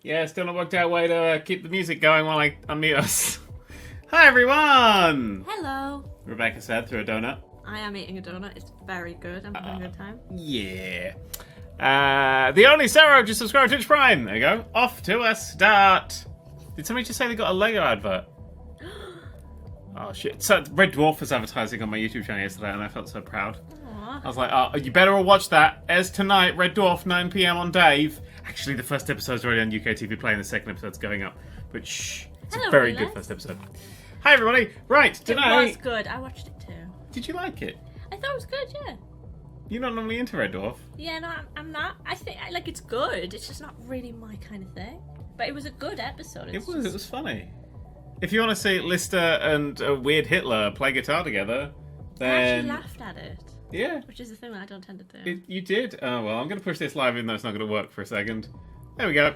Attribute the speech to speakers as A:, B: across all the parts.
A: Yeah, still not worked out a way to keep the music going while I unmute us. Hi everyone!
B: Hello.
A: Rebecca said through a donut.
B: I am eating a donut. It's very good. I'm having a good time.
A: Yeah. The only Sarah just subscribed to Twitch Prime. There you go. Off to a start. Did somebody just say they got a Lego advert? Oh shit. So Red Dwarf was advertising on my YouTube channel yesterday and I felt so proud.
B: Aww.
A: I was like, oh, you better all watch that. As tonight, Red Dwarf, 9 PM on Dave. Actually, the first episode's already on UK TV Play and the second episode's going up. But shh, it's a very good first episode. Hi everybody. Right, tonight...
B: It was good. I watched it too.
A: Did you like it?
B: I thought it was good, yeah.
A: You're not normally into Red Dwarf.
B: Yeah, no, I'm not. I think, like, it's good. It's just not really my kind of thing. But it was a good episode.
A: It was funny. If you want to see Lister and a weird Hitler play guitar together, then...
B: I actually laughed at it.
A: Yeah.
B: Which is the thing that I don't tend to do.
A: You did? Oh, well, I'm going to push this live even though it's not going to work for a second. There we go.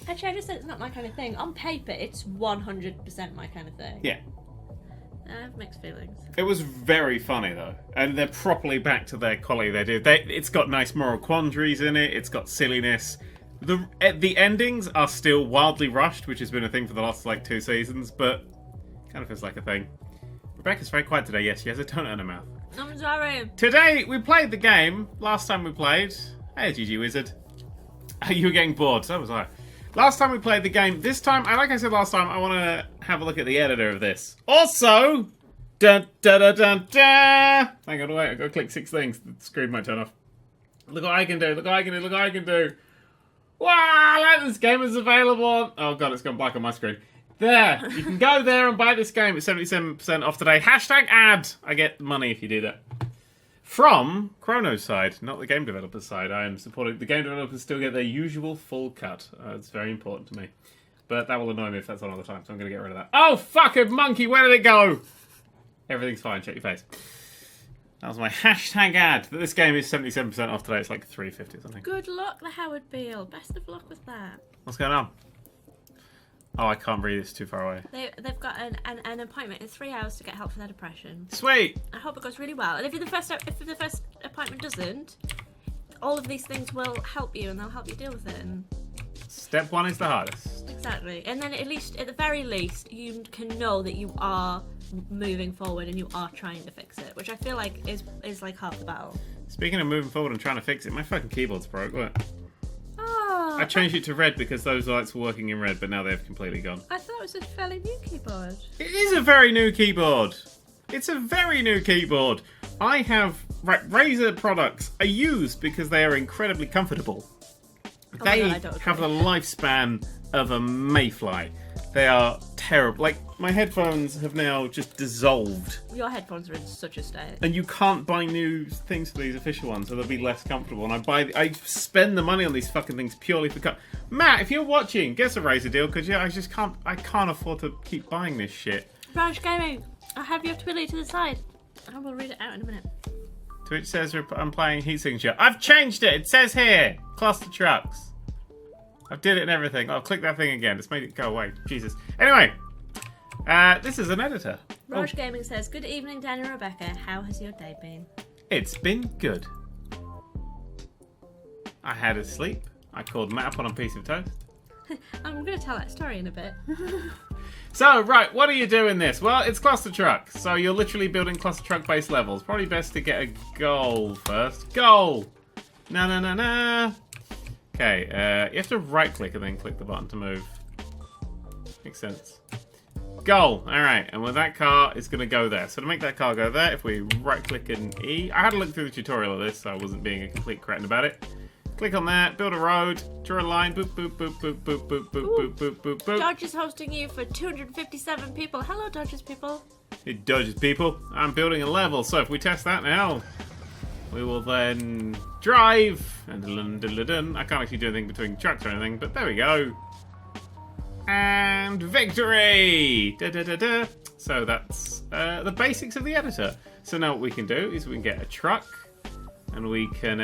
B: Actually, I just said it's not my kind of thing. On paper, it's 100% my kind of thing.
A: Yeah.
B: I have mixed feelings.
A: It was very funny, though. And they're properly back to their quality they do. It's got nice moral quandaries in it. It's got silliness. The endings are still wildly rushed, which has been a thing for the last, 2 seasons, but kind of feels like a thing. Rebecca's very quiet today. Yes, she has a donut in her mouth.
B: I'm sorry.
A: Today, we played the game. Last time we played... Hey, GG Wizard. You were getting bored, so was I. Last time we played the game. This time, like I said last time, I want to have a look at the editor of this. Also... Dun, dun, dun, dun, dun. Hang on, wait. I've got to click 6 things. The screen might turn off. Look what I can do. Look what I can do. Look what I can do. Wow, this game is available. Oh, God, it's gone black on my screen. There. You can go there and buy this game. It's 77% off today. Hashtag ad. I get money if you do that. From Chrono's side, not the game developer's side. I am supporting... The game developers still get their usual full cut. It's very important to me. But that will annoy me if that's on all the time, so I'm going to get rid of that. Oh, fuck it, monkey. Where did it go? Everything's fine. Check your face. That was my hashtag ad. This game is 77% off today. It's like $3.50 or something.
B: Good luck, the Howard Beale. Best of luck with that.
A: What's going on? Oh, I can't breathe. It's too far away.
B: They've got an appointment in 3 hours to get help for their depression.
A: Sweet.
B: I hope it goes really well. And if the first appointment doesn't, all of these things will help you, and they'll help you deal with it. And...
A: Step 1 is the hardest.
B: Exactly. And then at the very least, you can know that you are moving forward and you are trying to fix it, which I feel like is like half the battle. Speaking
A: of moving forward and trying to fix it, my fucking keyboard's broke. Look.
B: Oh,
A: I changed it to red because those lights were working in red, but now they've completely gone.
B: I thought it was a fairly new keyboard.
A: It is a very new keyboard. It's a very new keyboard. I have... Razer products are used because they are incredibly comfortable. They have the lifespan of a mayfly. They are terrible. Like, my headphones have now just dissolved.
B: Your headphones are in such a state.
A: And you can't buy new things for these official ones, so they'll be less comfortable. And I spend the money on these fucking things purely for cut. Matt, if you're watching, get us a Razer deal, because yeah, I can't afford to keep buying this shit.
B: Raj Gaming, I have your Twilly to the side. I will read it out in a minute.
A: Twitch says I'm playing heat signature. I've changed it. It says here, Clustertrucks. I've did it and everything. I'll click that thing again. Just made it go away. Jesus. Anyway, this is an editor.
B: Raj Gaming says, good evening, Dan and Rebecca. How has your day been?
A: It's been good. I had a sleep. I called Matt up on a piece of toast.
B: I'm going to tell that story in a bit.
A: So, right, what do you do in this? Well, it's Clustertruck. So you're literally building Clustertruck-based levels. Probably best to get a goal first. Goal! Na. Okay, you have to right-click and then click the button to move. Makes sense. Goal! Alright, and with that car, it's going to go there. So to make that car go there, if we right-click and E... I had to look through the tutorial of this, so I wasn't being a complete cretin about it. Click on that, build a road, draw a line, boop, boop, boop, boop, boop, boop, boop, boop, boop, boop, boop.
B: Dodge is hosting you for 257 people. Hello, Dodges people.
A: It dodges people. I'm building a level, so if we test that now, we will then drive. And I can't actually do anything between trucks or anything, but there we go. And victory! Da-da-da-da. So that's the basics of the editor. So now what we can do is we can get a truck, and we can...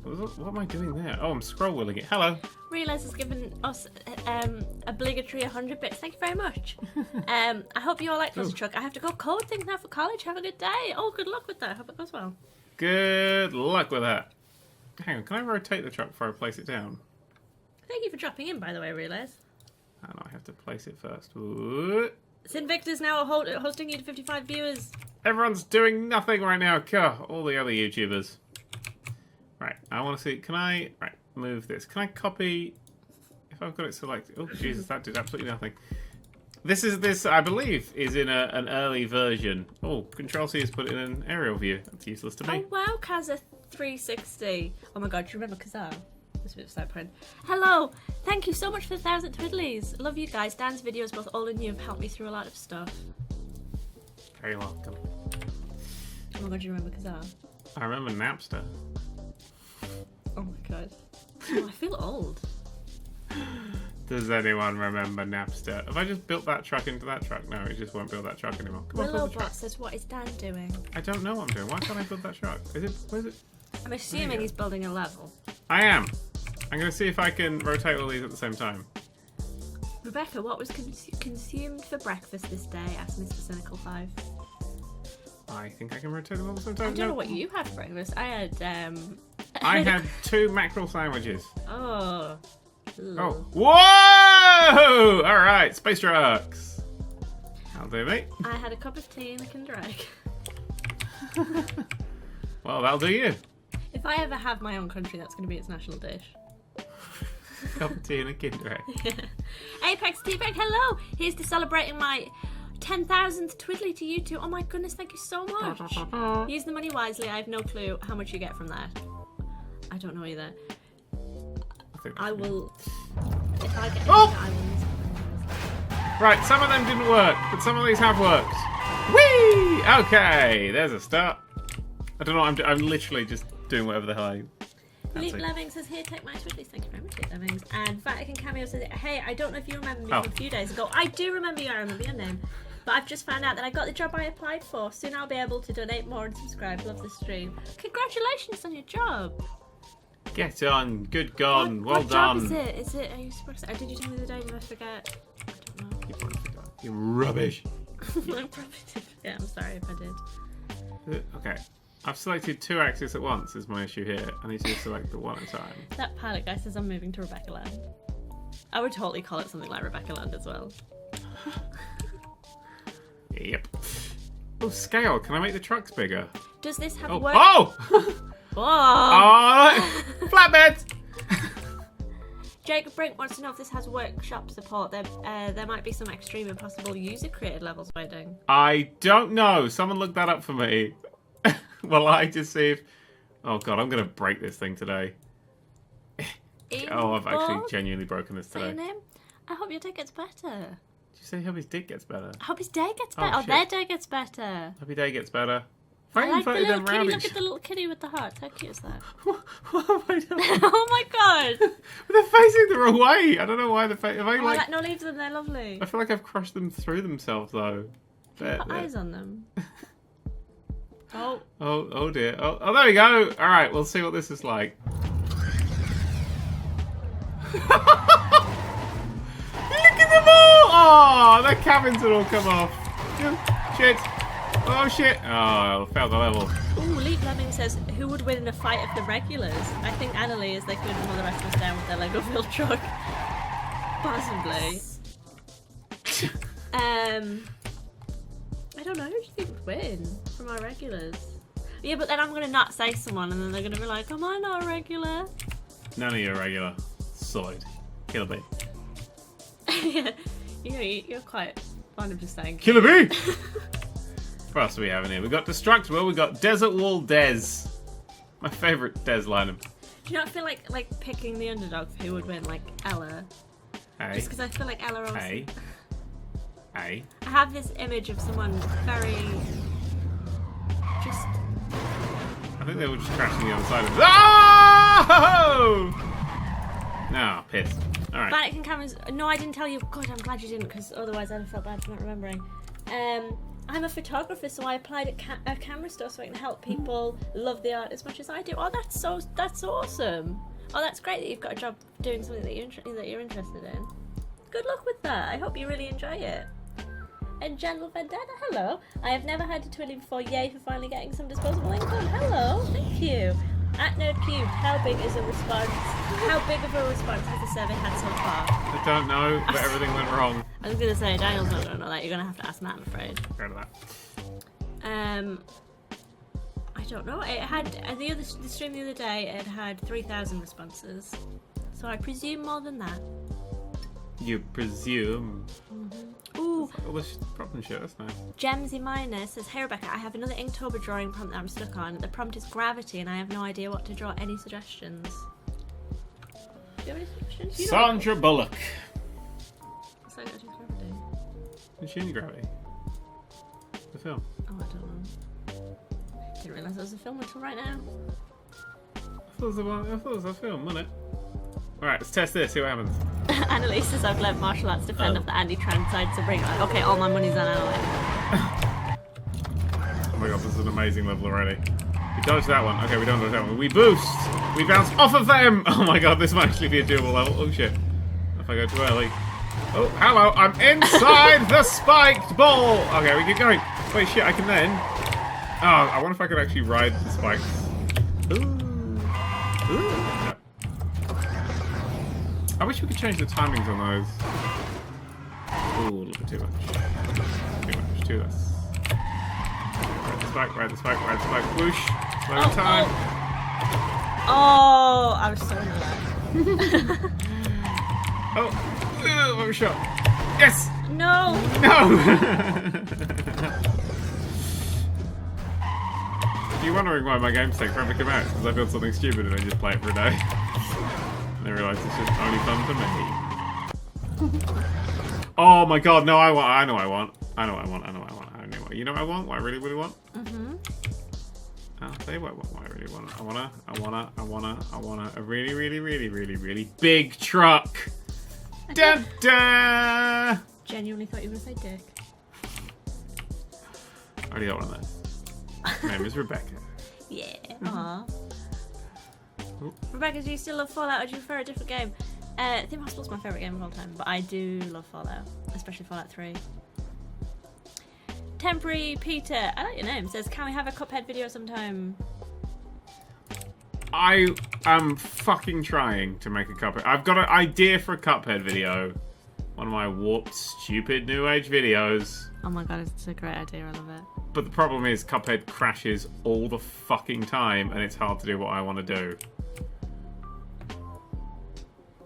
A: what am I doing there? Oh, I'm scroll wheeling it. Hello.
B: Realize has given us obligatory 100 bits. Thank you very much. I hope you all like Clustertruck. I have to go code things now for college. Have a good day. Oh, good luck with that. I hope it goes well.
A: Good luck with that. Hang on, can I rotate the truck before I place it down?
B: Thank you for dropping in, by the way, I realise.
A: And I have to place it first. Ooh.
B: Sinvictor's now hosting you to 55 viewers.
A: Everyone's doing nothing right now. God, all the other YouTubers. Right, I want to see. Can I move this? Can I copy? If I've got it selected. Oh Jesus, that did absolutely nothing. This I believe is in an early version. Oh, Control C has put it in an aerial view. That's useless to me.
B: Oh wow, Kazza 360. Oh my God, do you remember Kazaa? This bit of side point. Hello, thank you so much for the 1,000 twiddlies. Love you guys. Dan's videos, both old and new, have helped me through a lot of stuff.
A: Very welcome.
B: Oh my God, do you remember Kazaa?
A: I remember Napster.
B: Oh my God. Oh, I feel old.
A: Does anyone remember Napster? Have I just built that truck into that truck? No, it just won't build that truck anymore. Come on, build the truck.
B: Willowbot says, what is Dan doing?
A: I don't know what I'm doing. Why can't I build that truck? Where's it?
B: I'm assuming he's building a level.
A: I am. I'm going to see if I can rotate all these at the same time.
B: Rebecca, what was consumed for breakfast this day? Asked Mr. Cynical 5.
A: I think I can rotate them all at the same time.
B: I don't know what you had for breakfast. I had,
A: I had 2 mackerel sandwiches.
B: Oh. Ooh.
A: Oh. Whoa! Alright, space trucks. That'll do me.
B: I had a cup of tea and a Kinder Egg.
A: Well, that'll do you.
B: If I ever have my own country, that's going to be its national dish.
A: Cup of tea and a Kinder Egg.
B: Yeah. Apex T-Bag, hello! Here's to celebrating my 10,000th twiddly to you two. Oh my goodness, thank you so much. Use the money wisely. I have no clue how much you get from that. I don't know either. I will... If I get anything, I will use it.
A: Right, some of them didn't work, but some of these have worked. Whee! Okay, there's a start. I don't know, I'm literally just doing whatever the hell I...
B: Leap Lemming says, here, take my twiddlies. Thank you very much, Leap Lemmings. And Vatican Cameo says, hey, I don't know if you remember me from a few days ago. I do remember you, I remember your name. But I've just found out that I got the job I applied for. Soon I'll be able to donate more and subscribe. Love the stream. Congratulations on your job.
A: Get on, good gone, well
B: what
A: done.
B: What job is it? Is it, are you supposed to, did you tell me the day? Did I forget? I don't know.
A: You probably forgot. You're rubbish.
B: I probably did forget. I'm sorry if I did.
A: Okay. I've selected 2 axes at once is my issue here. I need to select the one at a time.
B: That pilot guy says I'm moving to Rebecca Land. I would totally call it something like Rebecca Land as well.
A: Yep. Oh, scale. Can I make the trucks bigger?
B: Does this have
A: oh.
B: work?
A: Oh!
B: Whoa!
A: Oh! Flatbeds!
B: Jacob Brink wants to know if this has workshop support. There might be some extreme and possible user-created levels waiting.
A: I don't know. Someone look that up for me. Well, I just see if... Oh, God, I'm going to break this thing today. Oh, I've actually genuinely broken this today.
B: Say your name. I hope your day gets better.
A: Did you say hope his dick gets better?
B: I hope his day gets better. Oh, their day gets better.
A: Hope your day gets better.
B: I like the little kitty. Look at the little kitty with the heart. How cute is that?
A: What have I done?
B: Oh my God!
A: They're facing the wrong way. I don't know why they're facing...
B: No, leave them. They're lovely.
A: I feel like I've crushed them through themselves, though.
B: Put eyes on them.
A: Oh dear. Oh, there we go. All right, we'll see what this is like. Look at them all! Oh, their cabins had all come off. Shit. Oh, shit. Oh, I failed the level.
B: Ooh, Leap Lemming says, who would win in a fight of the regulars? I think Annalie, as they couldn't hold the rest of us down with their Lego build truck. Possibly. I don't know, who do you think would win from our regulars? Yeah, but then I'm going to not say someone and then they're going to be like, am I not a regular?
A: None of you are regular. Solid. Killer bee.
B: Yeah, you're quite fond of just saying
A: Killer bee! What else do we have in here? We got Destructible, we got Desert Wall Dez. My favourite Dez lineup.
B: Do you not feel like picking the underdog for who would win, like Ella?
A: Hey.
B: Just because I feel like Ella always...
A: Hey. Hey.
B: I have this image of someone very... just...
A: I think they were just crashing the other side of it. Oh! No, pissed. Alright.
B: Vatican cameras... No, I didn't tell you. God, I'm glad you didn't, because otherwise I'd have felt bad for not remembering. I'm a photographer, so I applied at a camera store so I can help people love the art as much as I do. Oh, that's awesome. Oh, that's great that you've got a job doing something that you're interested in. Good luck with that. I hope you really enjoy it. And General Vendetta, hello. I have never had a twilly before. Yay for finally getting some disposable income. Hello, thank you. At Nerdcubed, how big is a response? How big of a response has the survey had so far?
A: I don't know, but everything went wrong.
B: I was gonna say Daniel's not gonna know that. You're gonna have to ask Matt, I'm afraid.
A: Go to that.
B: I don't know. It had the stream the other day. It had 3,000 responses, so I presume more than that.
A: You presume.
B: Ooh.
A: Oh, this problem shit. That's nice.
B: Gemsy Minor says, "Hey Rebecca, I have another Inktober drawing prompt that I'm stuck on. The prompt is gravity, and I have no idea what to draw. Any suggestions?" Do you have any suggestions? You know
A: Sandra Bullock.
B: what's that got to do with gravity?
A: Machine Gravity. The film.
B: Oh, I don't know. Didn't realise it was a film until right now.
A: I thought it was a film, wasn't it? Alright, let's test this, see what happens.
B: Annalise says, "I've learned martial arts to fend off the anti-trans side, so bring it on." Okay, all my money's on Annalise.
A: Oh my god, this is an amazing level already. We dodged that one. Okay, we don't dodge that one. We boost! We bounce off of them! Oh my god, this might actually be a doable level. Oh shit. If I go too early. Oh, hello, I'm inside the spiked ball! Okay, we keep going. Wait, shit, I can then... Oh, I wonder if I could actually ride the spikes. Ooh. Ooh. No. I wish we could change the timings on those. Ooh, a little bit too much. Too much, too less. Ride the spike, ride the spike, ride the spike. Whoosh. Slow time.
B: Oh, I was so in
A: Oh, one shot. Yes!
B: No!
A: No! If you're wondering why my games take forever to come out, it's because I build something stupid and I just play it for a day. And I realise it's just only fun for me. Oh my god, no, I know what I want. I know what I want. You know what I want? What I really, really want?
B: Mm-hmm.
A: I'll tell you what I really want. I want a really, really, really, really, really big truck. Dun dun!
B: Genuinely thought you were going to say dick.
A: I already got one of those. My name is Rebecca.
B: Yeah. Aww. Rebecca, do you still love Fallout or do you prefer a different game? The Impossible's my favourite game of all time, but I do love Fallout, especially Fallout 3. Temporary Peter, I like your name, says, "Can we have a Cuphead video sometime?"
A: I am fucking trying to make a Cuphead. I've got an idea for a Cuphead video. One of my warped, stupid new age videos.
B: Oh my god, it's a great idea, I love it.
A: But the problem is Cuphead crashes all the fucking time and it's hard to do what I want to do.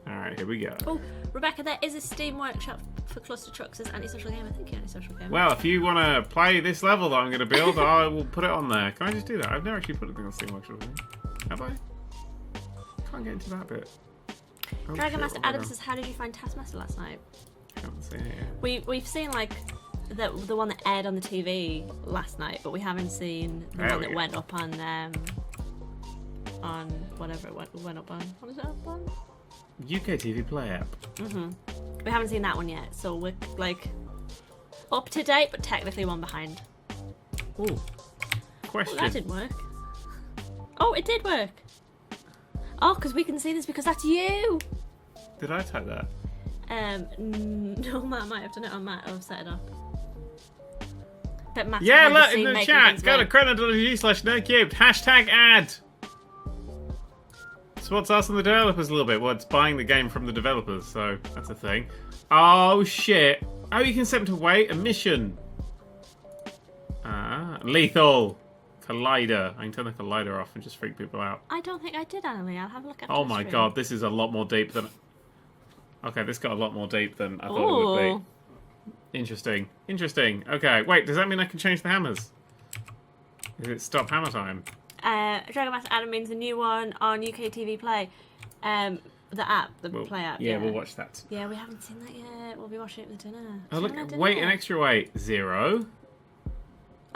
A: Alright, here we go.
B: Oh, Rebecca, there is a Steam workshop for Clustertruck as antisocial game. I think you're antisocial game.
A: Well, if you want to play this level that I'm going to build, I will put it on there. Can I just do that? I've never actually put anything on Steam workshop. Have I? Can't get into that bit. Oh,
B: Dragon
A: shit,
B: Master
A: what have I
B: Adam
A: done?
B: says, "How did you find Taskmaster last night?"
A: I haven't seen it yet.
B: We've seen like the one that aired on the TV last night, but we haven't seen the
A: There
B: one
A: we
B: that
A: go.
B: went up on whatever it went up on. What is it up on?
A: UK TV Play app.
B: We haven't seen that one yet, so we're like up to date, but technically one behind.
A: Ooh.
B: Oh,
A: Question.
B: that didn't work. Oh, it did work. Oh, because we can see this because that's you.
A: Did I type that?
B: No, Matt might have done it on Matt or set it up. But Matt's
A: Yeah,
B: behind
A: look
B: scene
A: in the
B: making
A: chat.
B: things
A: Go to
B: work.
A: credit.gg/nerdcubed. Hashtag ad. So what's asking the developers a little bit? Well, it's buying the game from the developers, so that's a thing. Oh shit. Oh, you can set them to wait a mission. Lethal. Collider. I can turn the collider off and just freak people out.
B: I don't think I did, Annalie. I'll have a look at.
A: Oh my god, this is a lot more deep than... Okay, this got a lot more deep than I thought it would be. Interesting. Interesting. Okay, wait, does that mean I can change the hammers? Is it stop hammer time?
B: Dragon Master Adam means a new one on UK TV Play. The app, the Play app.
A: Yeah, we'll watch that.
B: Yeah, we haven't seen that yet. We'll be watching it for dinner.
A: Oh, look,
B: Dinner.
A: wait, an extra wait. 0.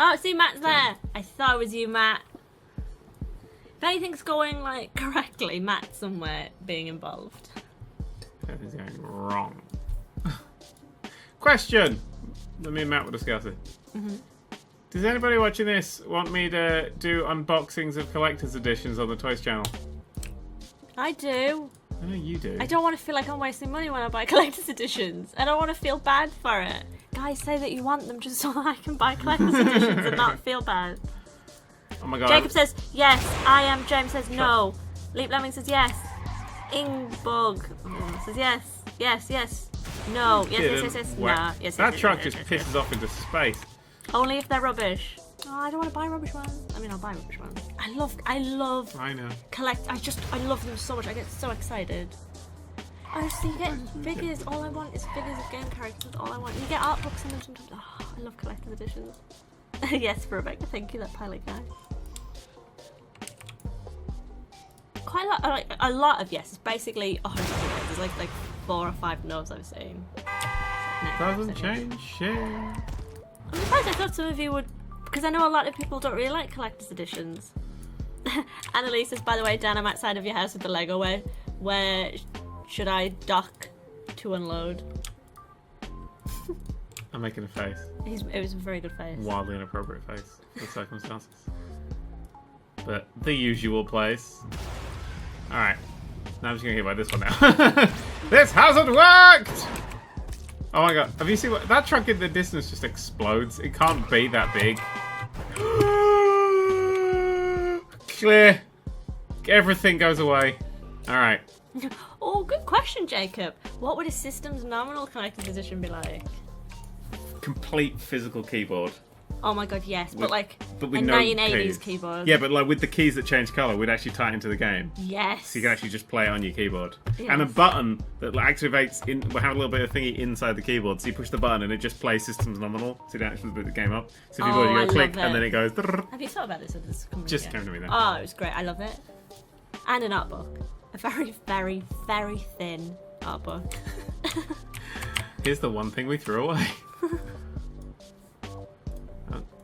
B: Oh, see, Matt's there. I thought it was you, Matt. If anything's going like correctly, Matt's somewhere being involved.
A: Everything's going wrong. Question! Me and Matt will discuss it. Does anybody watching this want me to do unboxings of collector's editions on the Toys channel?
B: I do.
A: I know you do.
B: I don't want to feel like I'm wasting money when I buy collector's editions. I don't want to feel bad for it. Guys, say that you want them just so that I can buy collector's editions and not feel bad.
A: Oh my god.
B: Jacob says yes. I am. James says no. Leap Lemming says yes. Ingbug says yes. Yes, yes. No. Yes. Nah. Yes.
A: That
B: yes,
A: truck
B: yes,
A: just
B: yes,
A: pisses off into space.
B: Only if they're rubbish. Oh, I don't want to buy rubbish ones. I mean, I'll buy rubbish ones. I love
A: I know.
B: I love them so much. I get so excited. Oh, so you get figures. All I want is figures of game characters. All I want. You get art books in them sometimes. Oh, I love collector's editions. Yes, Rebecca. Thank you, that pilot guy. Quite a lot of yes. It's basically 100 yeses. There's like 4 or 5 no's I've seen.
A: Doesn't change shit.
B: I'm surprised. I thought some of you would, because I know a lot of people don't really like collector's editions. Annalise says, by the way, Dan, I'm outside of your house with the Lego. Where should I dock to unload?
A: I'm making a face.
B: It was a very good face.
A: Wildly inappropriate face for the circumstances. But the usual place. Alright. Now I'm just gonna get by this one now. This hasn't worked! Oh my god. Have you seen what that truck in the distance just explodes? It can't be that big. Clear. Everything goes away. Alright.
B: Oh, good question, Jacob. What would a Systems Nominal collector's edition be like?
A: Complete physical keyboard.
B: Oh my god, yes. But like
A: with
B: a
A: no
B: 1980s
A: keys.
B: keyboard.
A: Yeah, but like with the keys that change colour, we'd actually tie it into the game.
B: Yes.
A: So you can actually just play it on your keyboard.
B: Yes.
A: And a button that activates, will have a little bit of thingy inside the keyboard. So you push the button and it just plays Systems Nominal. So you don't actually boot the game up. So if you go click and then it goes...
B: Have you thought about this? Or this
A: Just came to me then.
B: Oh, it was great. I love it. And an art book. A very, very, very thin art book.
A: Here's the one thing we threw away.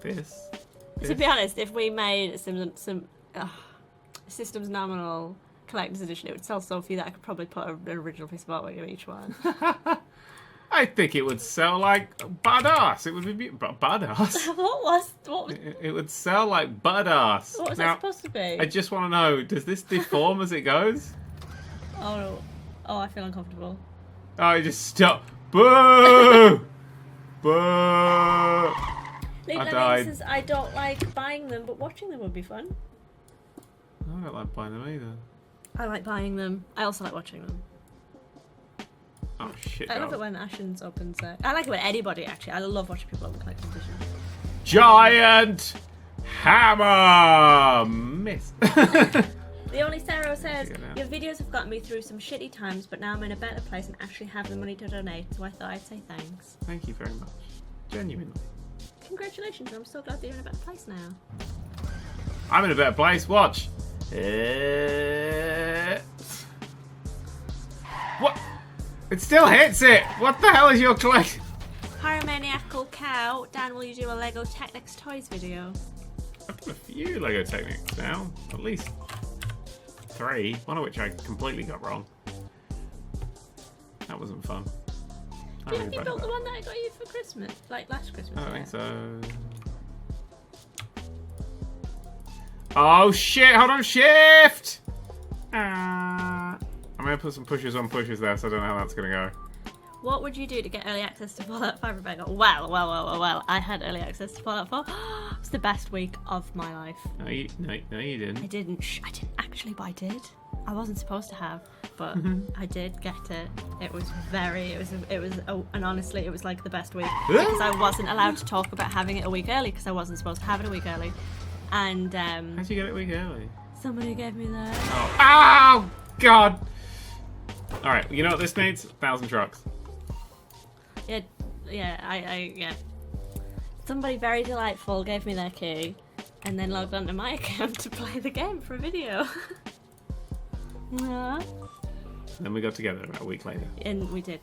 A: This.
B: To be honest, if we made some Systems Nominal collector's edition, it would sell so few that I could probably put an original piece of artwork in each one.
A: I think it would sell like badass. It would be badass.
B: What was?
A: It would sell like badass.
B: What was that supposed to be?
A: I just want to know, does this deform as it goes?
B: Oh no. Oh, I feel uncomfortable.
A: Oh, it just stop. Boo! Boo!
B: Leap Lemming says, I don't like buying them, but watching them would be fun.
A: I don't like buying them either.
B: I like buying them. I also like watching them.
A: Oh shit.
B: I love it when Ashens opens it. I like it when anybody, actually. I love watching people open collector's editions.
A: Giant hammer! Miss.
B: The Only Sarah says, your videos have gotten me through some shitty times, but now I'm in a better place and actually have the money to donate, so I thought I'd say thanks.
A: Thank you very much. Genuinely.
B: Congratulations, I'm so glad that you're in a better place now.
A: I'm in a better place, watch. What? It still hits it! What the hell is your collect?
B: Pyromaniacal Cow, Dan, will you do a Lego Technics Toys video?
A: I've done a few Lego Technics now. At least 3. One of which I completely got wrong. That wasn't fun.
B: Didn't you build the one that I got you for Christmas? Like last Christmas?
A: I don't think so. Oh shit, hold on, shift! I'm gonna put some pushes on pushes there, so I don't know how that's gonna go.
B: What would you do to get early access to Fallout 5, Rebecca? Well, I had early access to Fallout 4. It's the best week of my life.
A: No, you didn't.
B: I didn't actually, but I did. I wasn't supposed to have, but I did get it. It was and honestly, it was like the best week because I wasn't allowed to talk about having it a week early because I wasn't supposed to have it a week early. And
A: how'd you get it a week early?
B: Somebody gave me that.
A: Oh God! All right, you know what this needs? 1,000 trucks.
B: Yeah. Somebody very delightful gave me their key, and then logged onto my account to play the game for a video. Yeah.
A: Then we got together about a week later.
B: And we did.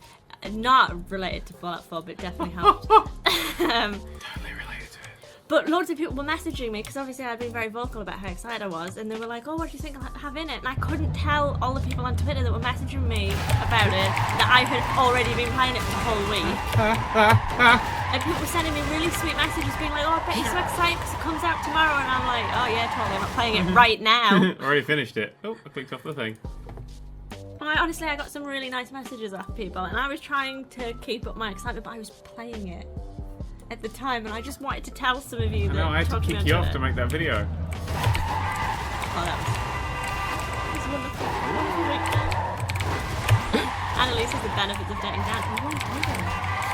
B: Not related to Fallout 4, but definitely helped.
A: Totally related to it.
B: But loads of people were messaging me, because obviously I'd been very vocal about how excited I was, and they were like, oh, what do you think I'll have in it? And I couldn't tell all the people on Twitter that were messaging me about it that I had already been playing it for the whole week. And people were sending me really sweet messages being like, oh, I bet you're so excited because it comes out tomorrow. And I'm like, oh yeah, totally, I'm not playing it right now.
A: Already finished it. Oh, I clicked off the thing.
B: Honestly, I got some really nice messages off people, and I was trying to keep up my excitement, but I was playing it at the time, and I just wanted to tell some of you that.
A: I know, I had to kick you off to make that video.
B: Oh, that was wonderful. Wonderful weekend. Annalise has the benefits of dating Dan.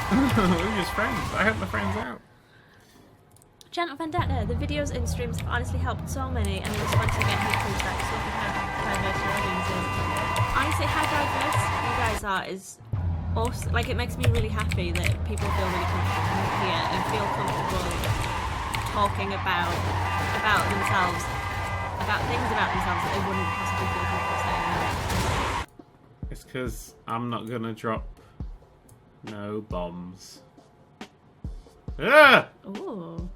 A: We're just friends. I help my friends out.
B: Gentle Vendetta, the videos and streams have honestly helped so many, and the response you get here proves that so diverse your audiences. Honestly, how diverse you guys are is awesome. Like, it makes me really happy that people feel really comfortable here and feel comfortable talking about themselves, about things about themselves that they wouldn't possibly feel comfortable saying.
A: It's because I'm not gonna drop no bombs. Ah!
B: Ooh.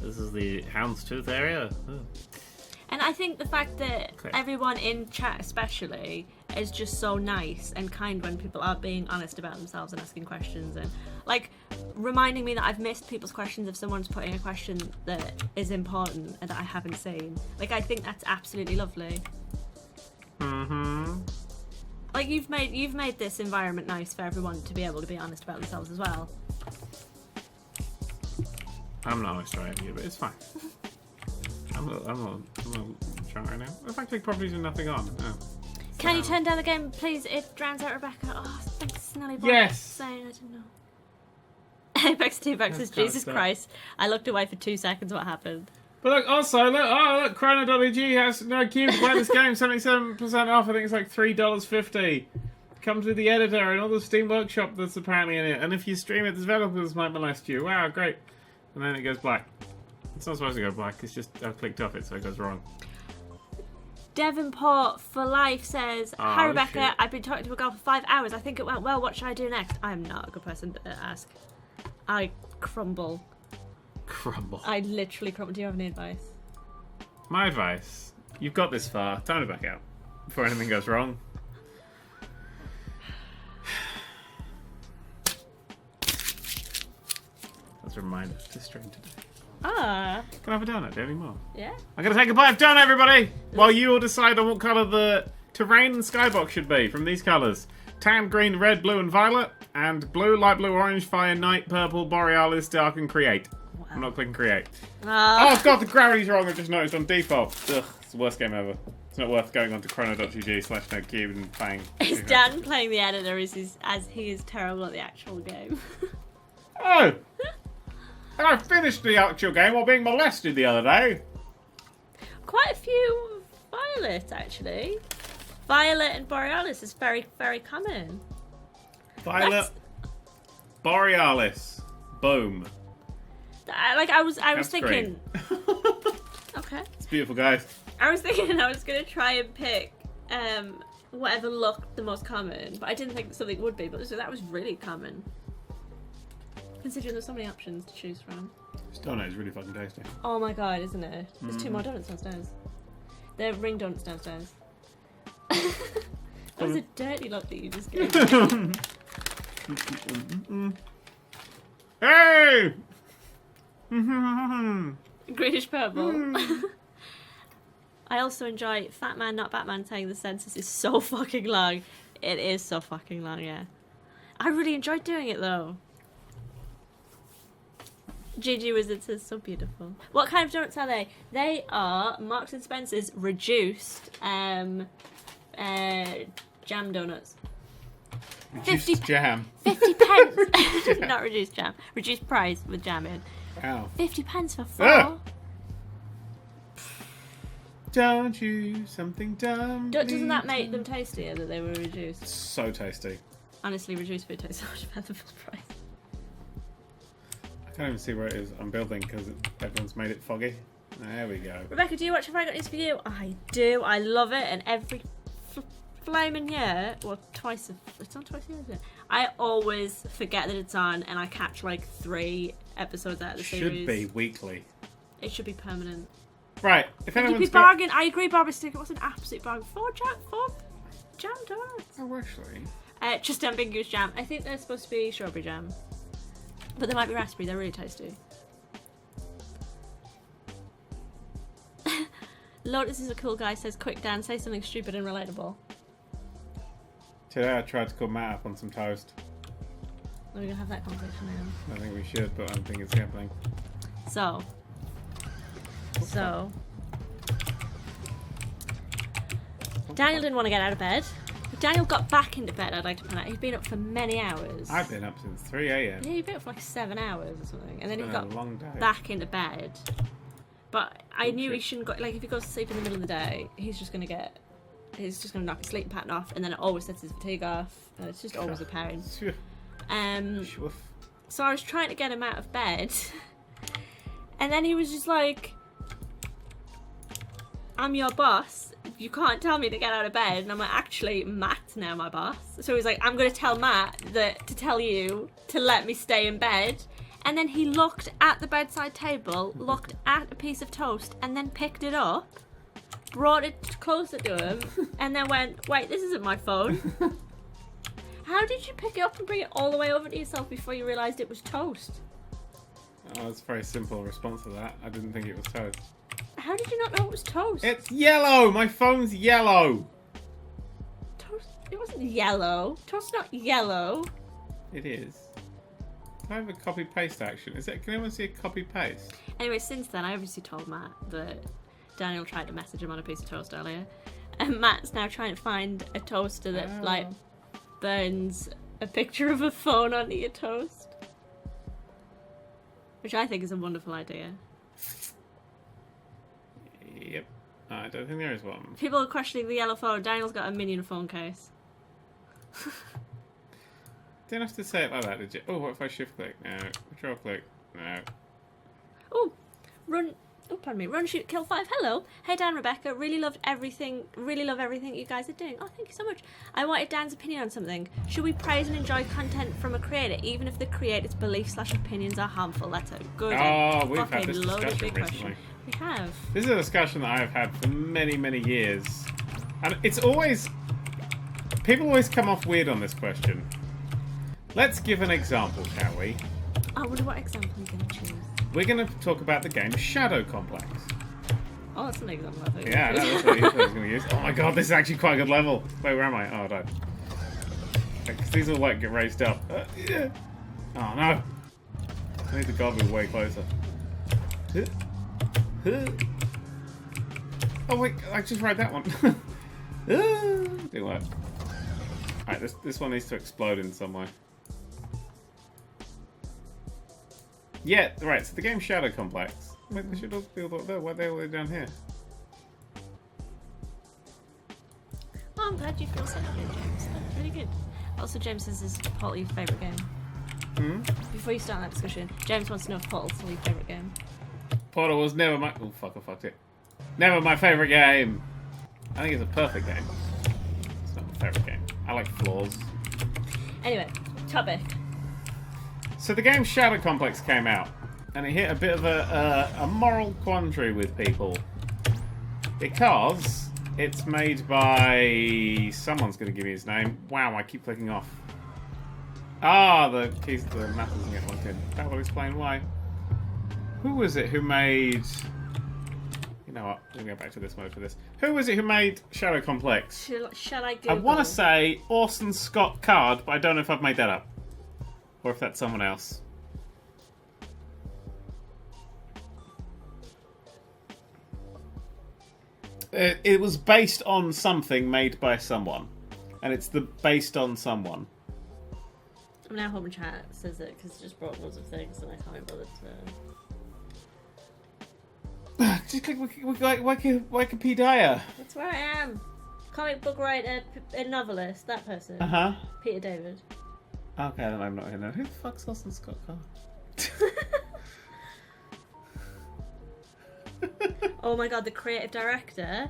A: This is the Houndstooth area. Oh.
B: And I think the fact that everyone in chat especially is just so nice and kind when people are being honest about themselves and asking questions and like reminding me that I've missed people's questions if someone's putting a question that is important and that I haven't seen. Like, I think that's absolutely lovely.
A: Mm-hmm.
B: Like, you've made this environment nice for everyone to be able to be honest about themselves as well.
A: I'm not honest right here, but it's fine. I'm not trying right now. If I click properties and nothing on. Oh.
B: Can you turn down the game, please? It drowns out Rebecca. Oh, thanks, Snelly Boy.
A: Yes!
B: Saying, I didn't know. Apex 2 Bucks says, Jesus Christ. I looked away for 2 seconds. What happened?
A: But look, also, look, Chrono.eg has Nerdcubed. Buy this game 77% off. I think it's like $3.50. Comes with the editor and all the Steam Workshop that's apparently in it. And if you stream it, the developers might molest you. Wow, great. And then it goes black. It's not supposed to go black, it's just I've clicked off it so it goes wrong.
B: Devonport for Life says, Hi Rebecca,
A: shit.
B: I've been talking to a girl for 5 hours. I think it went well. What should I do next? I'm not a good person to ask. I crumble.
A: Crumble.
B: I literally crumble. Do you have any advice?
A: My advice, you've got this far, time to back out before anything goes wrong. That's a reminder to stream today.
B: Ah.
A: Can I have a donut? Do you have any more?
B: Yeah.
A: I'm gonna take a bite of donut, everybody! While you all decide on what colour the terrain and skybox should be from these colours. Tan, green, red, blue and violet. And blue, light blue, orange, fire, night, purple, borealis, dark and create.
B: Wow.
A: I'm not clicking create. Oh god, the gravity's wrong, I've just noticed on default. Ugh, it's the worst game ever. It's not worth going on to chrono.gg/nerdcubed and playing.
B: Is Dan playing the editor as he is terrible at the actual game?
A: Oh! And I finished the actual game while being molested the other day.
B: Quite a few violets, actually. Violet and borealis is very, very common.
A: Violet, borealis, boom.
B: I was
A: That's
B: thinking. Okay.
A: It's beautiful, guys.
B: I was thinking I was gonna try and pick whatever looked the most common, but I didn't think something would be. But so that was really common, considering there's so many options to choose from.
A: This donut is really fucking tasty.
B: Oh my god, isn't it? There's 2 more donuts downstairs. They're ring donuts downstairs. That was a dirty look that you just gave me.
A: Hey!
B: Greenish purple. I also enjoy Fat Man Not Batman saying the census is so fucking long. It is so fucking long, yeah. I really enjoyed doing it though. GG Wizard says so beautiful. What kind of donuts are they? They are Marks and Spencer's reduced jam donuts.
A: Reduced jam.
B: 50 pence. Not reduced jam. Reduced price with jam in.
A: Wow.
B: 50 pence for 4.
A: Ah! Don't you something dumb?
B: Doesn't that make them tastier that they were reduced?
A: So tasty.
B: Honestly, reduced food tastes so much better than full price.
A: I can't even see where it is. I'm building because everyone's made it foggy. There we go.
B: Rebecca, do you watch Have I Got News For You? I do. I love it. And every flaming year, well, it's on twice a year, isn't it? I always forget that it's on and I catch like 3 episodes out of the series.
A: Should be weekly.
B: It should be permanent.
A: Right. If
B: You'd be
A: anyone's
B: bargain. I agree, Barbara Stick. It was an absolute bargain. 4 jam donuts.
A: Oh, actually.
B: Just ambiguous jam. I think they're supposed to be strawberry jam. But they might be raspberry. They're really tasty. Lotus is a cool guy. Says, quick Dan, say something stupid and relatable.
A: Today I tried to call Matt up on some toast.
B: Are we going to have that conversation now?
A: I think we should, but I don't think it's happening.
B: So. Daniel didn't want to get out of bed. Daniel got back into bed, I'd like to point out. He'd been up for many hours.
A: I've been up since 3 a.m.
B: Yeah, he'd been up for like 7 hours or something. And then he
A: been
B: got
A: a long day.
B: back into bed. But I knew he shouldn't go, like if he goes to sleep in the middle of the day, he's just going to knock his sleep pattern off, and then it always sets his fatigue off, and it's just always apparent. So I was trying to get him out of bed, and then he was just like, I'm your boss, you can't tell me to get out of bed. And I'm like, actually, Matt's now my boss. So he's like, I'm going to tell Matt to tell you to let me stay in bed. And then he looked at the bedside table, looked at a piece of toast, and then picked it up, brought it closer to him, and then went, wait, this isn't my phone. How did you pick it up and bring it all the way over to yourself before you realised it was toast?
A: Oh, it's a very simple response to that. I didn't think it was toast.
B: How did you not know it was toast?
A: It's yellow! My phone's yellow!
B: Toast? It wasn't yellow. Toast's not yellow.
A: It is. I have a copy-paste action. Can anyone see a copy-paste?
B: Anyway, since then, I obviously told Matt that Daniel tried to message him on a piece of toast earlier. And Matt's now trying to find a toaster that, like, burns a picture of a phone onto your toast. Which I think is a wonderful idea.
A: Yep. I don't think there is one.
B: People are questioning the yellow phone. Daniel's got a minion phone case.
A: Didn't have to say it like that, did you? Oh, what if I shift click? No. Control click? No.
B: Oh, run. Oh, pardon me. Run, shoot, kill 5. Hello. Hey, Dan, Rebecca. Really love everything you guys are doing. Oh, thank you so much. I wanted Dan's opinion on something. Should we praise and enjoy content from a creator, even if the creator's beliefs/opinions are harmful? That's a good.
A: Oh, we've had this discussion recently.
B: We have.
A: This is a discussion that I've had for many, many years. And it's always... People always come off weird on this question. Let's give an example, shall we?
B: I wonder what example you're going to choose.
A: We're going to talk about the game Shadow Complex.
B: Oh, that's an example, I think.
A: Yeah, that's what I was going to use. Oh my god, this is actually quite a good level. Wait, where am I? Oh, I died. Because these all like get raised up. Yeah. Oh no. I need the god be way closer. Oh wait, I just read that one. Didn't work. Alright, this one needs to explode in some way. Yeah, right, so the game Shadow Complex. Wait, they should all be all there. Why are they all down here?
B: Oh, I'm glad you feel so happy, James. That's really good. Also, James says this is Portal your favourite game.
A: Hmm?
B: Before you start that discussion, James wants to know if Portal's still your favourite game.
A: Portal was never my... Oh, fuck, I fucked it. Never my favourite game. I think it's a perfect game. It's not my favourite game. I like flaws.
B: Anyway, topic.
A: So the game Shadow Complex came out, and it hit a bit of a moral quandary with people. Because it's made by... Someone's going to give me his name. Wow, I keep clicking off. Ah, the keys to the map doesn't get logged in. That will explain why. Who was it who made... You know what? Let me go back to this mode for this. Who was it who made Shadow Complex?
B: Shall I Google?
A: I want to say Orson Scott Card, but I don't know if I've made that up. Or if that's someone else. It was based on something made by someone. And it's the based on someone.
B: I'm now home chat says it because it just brought loads of things and I can't be bothered to...
A: Just click Wikipedia.
B: That's where I am. Comic book writer, a novelist, that person.
A: Uh-huh.
B: Peter David.
A: Okay, then I'm not gonna know. Who the fuck's Orson Scott Card?
B: Oh my god, the creative director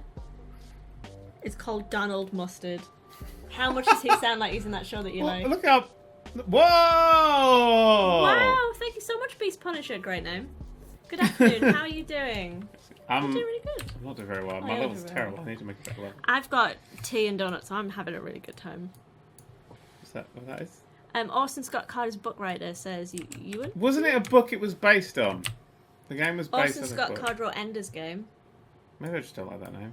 B: is called Donald Mustard. How much does he sound like he's in that show that you like?
A: Look up. Whoa!
B: Wow, thank you so much, Beast Punisher. Great name. Good afternoon, how are you doing? I'm doing really good.
A: I'm not doing very well. My level's terrible. I need to make it better level.
B: I've got tea and donuts, so I'm having a really good time.
A: Is that what that is?
B: Orson Scott Card, as book writer, says you
A: Wasn't it a book it was based on? The game was based
B: Orson
A: on
B: Scott
A: a book.
B: Card wrote Ender's Game.
A: Maybe I just don't like that name.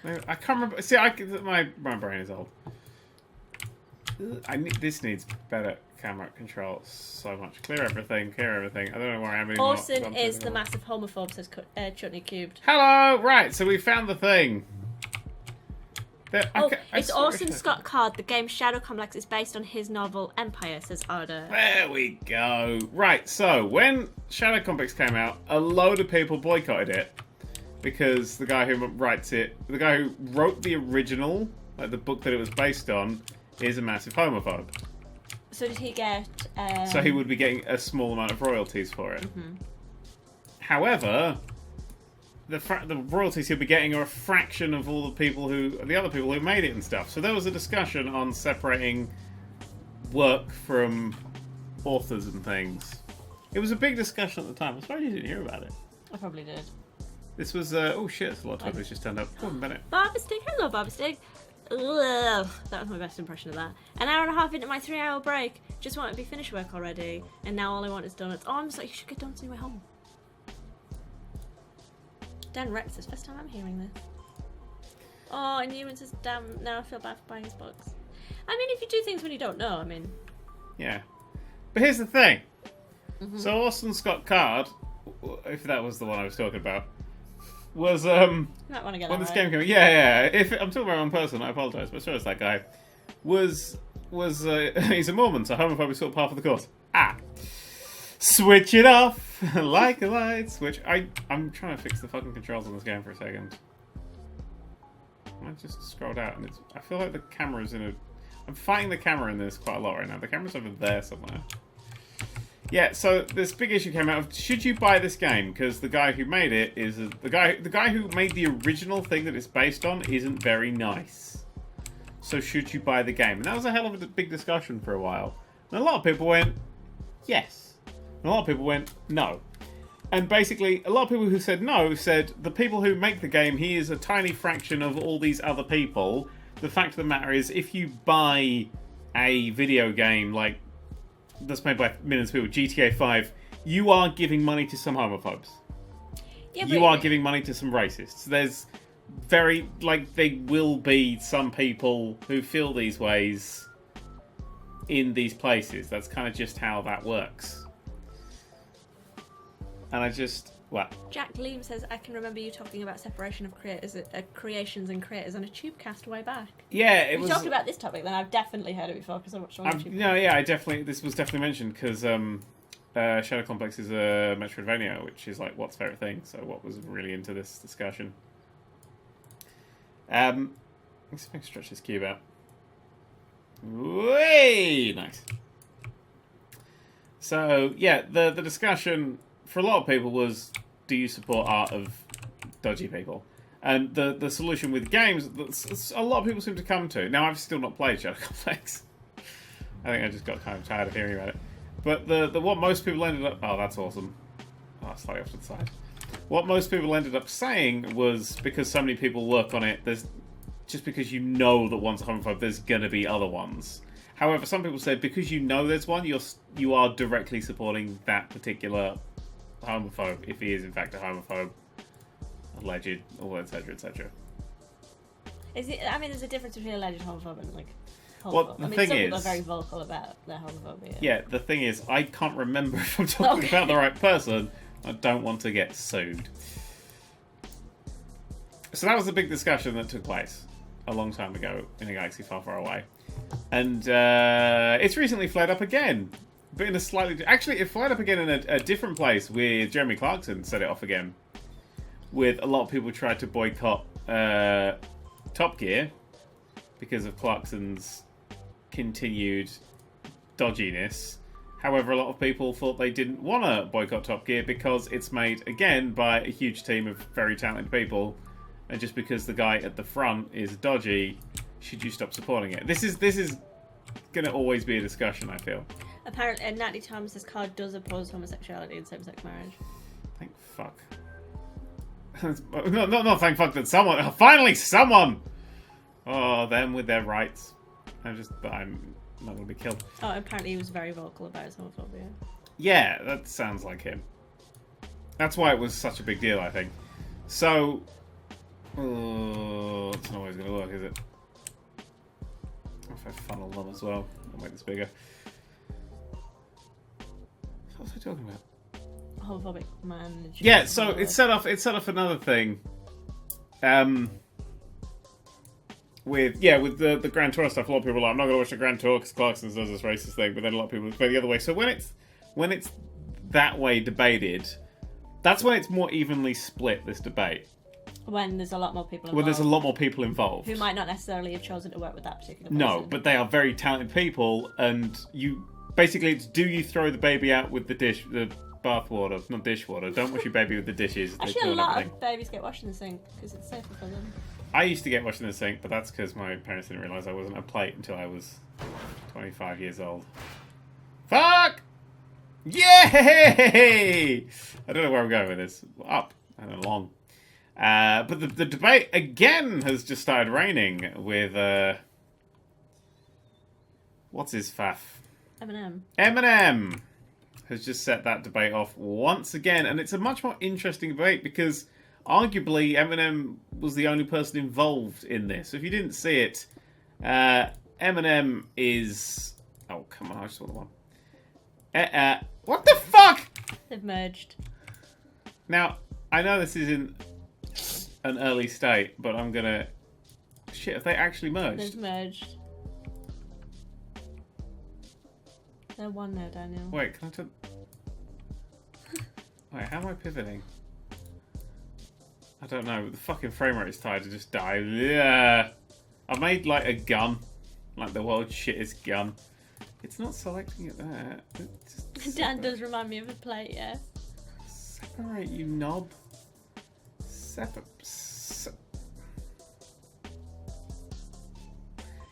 A: Maybe, I can't remember. See, my brain is old. This needs better camera control so much. Clear everything. I don't know where I am anymore.
B: Orson is the massive homophobe, says Chutney Cubed.
A: Hello! Right, so we found the thing.
B: It's Orson Scott Card. The game Shadow Complex is based on his novel Empire, says Arda.
A: There we go. Right, so when Shadow Complex came out, a load of people boycotted it because the guy who the guy who wrote the original, like the book that it was based on, is a massive homophobe.
B: So did he get...
A: So he would be getting a small amount of royalties for it.
B: Mm-hmm.
A: However, the royalties he'll be getting are a fraction of all the other people who made it and stuff. So there was a discussion on separating work from authors and things. It was a big discussion at the time. I'm sorry you didn't hear about it.
B: I probably did.
A: This was oh shit! It's a lot of time that's just turned up. Come on, Bennett.
B: Barber Stick, hello Barber Stick. Ugh, that was my best impression of that. An hour and a half into my 3-hour break. Just want to be finished work already, and now all I want is donuts. Oh, I'm just like, you should get donuts on your way home. Dan Rex says, first time I'm hearing this. Oh, and Newman says, damn, now I feel bad for buying his books. I mean, if you do things when you don't know, I mean...
A: Yeah. But here's the thing.
B: Mm-hmm.
A: So Orson Scott Card, if that was the one I was talking about, was,
B: you might want to get
A: when
B: that
A: this
B: right.
A: game came... Yeah. If I'm talking about one person, I apologise, but so is that guy. Was he's a Mormon, so homophobic sort of part of the course. Switch it off like a light switch. I'm trying to fix the fucking controls on this game for a second. I just scrolled out and I feel like the camera's in a... I'm fighting the camera in this quite a lot right now. The camera's over there somewhere. Yeah, so this big issue came out of, should you buy this game? Because the guy who made it is... The guy who made the original thing that it's based on isn't very nice. So should you buy the game? And that was a hell of a big discussion for a while. And a lot of people went, yes. And a lot of people went, no. And basically, a lot of people who said no said, the people who make the game, he is a tiny fraction of all these other people. The fact of the matter is, if you buy a video game like that's made by millions of people, GTA 5, you are giving money to some homophobes. Yeah, you are giving money to some racists. There's there will be some people who feel these ways in these places. That's kind of just how that works. And I just... What?
B: Jack Leem says, I can remember you talking about separation of creations and creators on a Tubecast way back.
A: Yeah, it was...
B: If you talked about this topic, then I've definitely heard it before, because I watched one on Tubecast.
A: No, yeah, this was definitely mentioned, because Shadow Complex is a Metroidvania, which is like what's favourite thing, so what was really into this discussion. Let's see if I can stretch this cube out. Way nice. So, yeah, the discussion... for a lot of people was, do you support art of dodgy people? And the solution with games, a lot of people seem to come to. Now, I've still not played Shadow Complex. I think I just got kind of tired of hearing about it. But what most people ended up... Oh, that's awesome. Oh, slightly off to the side. What most people ended up saying was, because so many people work on it, there's just because you know that one's a homophobe, there's going to be other ones. However, some people said, because you know there's one, you are directly supporting that particular... homophobe, if he is in fact a homophobe, alleged, or etc, etc.
B: Is it? I mean, there's a difference between alleged homophobe and like homophobe.
A: Well, the thing
B: some
A: is,
B: people are very vocal about their homophobia.
A: Yeah, the thing is, I can't remember if I'm talking about the right person. I don't want to get sued. So that was the big discussion that took place a long time ago in a galaxy far, far away, and it's recently flared up again. But in a slightly... Actually, it flared up again in a different place with Jeremy Clarkson set it off again. With a lot of people tried to boycott Top Gear because of Clarkson's continued dodginess. However, a lot of people thought they didn't want to boycott Top Gear because it's made, again, by a huge team of very talented people. And just because the guy at the front is dodgy, should you stop supporting it? This is going to always be a discussion, I feel.
B: Apparently, Natty Thomas's card does oppose homosexuality and same-sex marriage.
A: Thank fuck. no, thank fuck that someone... Finally, someone! Oh, them with their rights. I'm not going to be killed.
B: Oh, apparently he was very vocal about his homophobia.
A: Yeah, that sounds like him. That's why it was such a big deal, I think. So... it's not always going to work, is it? If I funnel them as well, I'll make this bigger. What was I talking about?
B: Homophobic man.
A: Yeah, so it set off another thing. with the Grand Tour stuff, a lot of people are like, I'm not going to watch the Grand Tour because Clarkson's does this racist thing, but then a lot of people play the other way. So when it's that way debated, that's when it's more evenly split, this debate.
B: When there's a lot more people involved.
A: When there's a lot more people involved.
B: Who might not necessarily have chosen to work with that particular person.
A: No, but they are very talented people, and basically it's, do you throw the baby out with the bathwater, not dishwater. Don't wash your baby with the dishes.
B: Actually, a lot of babies get washed in the sink because it's safer for them.
A: I used to get washed in the sink, but that's because my parents didn't realise I wasn't a plate until I was 25 years old. Fuck! Yay! I don't know where I'm going with this. Up and along. But the debate again has just started raining with what's his faff? Eminem has just set that debate off once again, and it's a much more interesting debate because arguably Eminem was the only person involved in this. So if you didn't see it, Eminem is... Oh, come on, I just saw the one. What the fuck?
B: They've merged.
A: Now, I know this is in an early state, but I'm gonna... Shit, have they actually merged?
B: They've merged. They're one now, Daniel.
A: Wait, can I turn... Wait, how am I pivoting? I don't know, the fucking frame rate is tired to just die. Yeah. I made like a gun. Like the world's shittest gun. It's not selecting it there.
B: Dan does remind me of a plate, yeah.
A: Separate, you knob.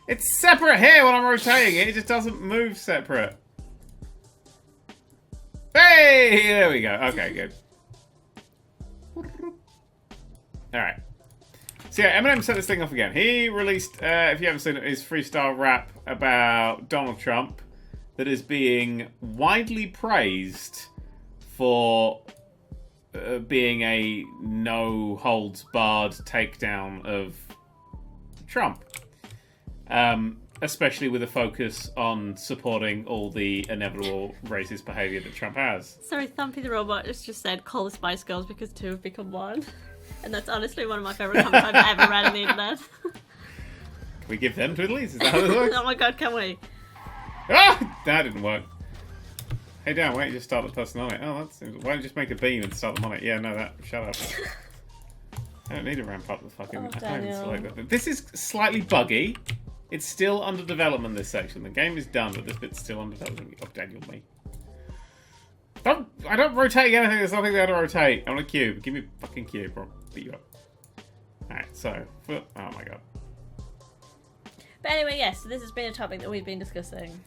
A: It's separate here when I'm rotating it. It just doesn't move separate. Hey! There we go. Okay, good. Alright. So yeah, Eminem set this thing off again. He released, if you haven't seen it, his freestyle rap about Donald Trump that is being widely praised for being a no-holds-barred takedown of Trump. Especially with a focus on supporting all the inevitable racist behaviour that Trump has.
B: Sorry, Thumpy the Robot just said, call the Spice Girls because two have become one. And that's honestly one of my favourite comments I've ever read on the internet.
A: Can we give them twiddlies? Is that how it works?
B: Oh my god, can we?
A: Ah! That didn't work. Hey Dan, why don't you just start the person on it? Oh, that's... Why don't you just make a beam and start them on it? Yeah, no, that... Shut up. I don't need to ramp up the fucking...
B: Oh,
A: I can't even
B: Daniel.
A: select that. This is slightly buggy. It's still under development, this section. The game is done, but this bit's still under development. Oh, Daniel, me. I don't rotate anything. There's nothing there to rotate. I want a cube. Give me a fucking cube, bro. Beat you up. Alright, so... Oh my god.
B: But anyway, yes, so this has been a topic that we've been discussing.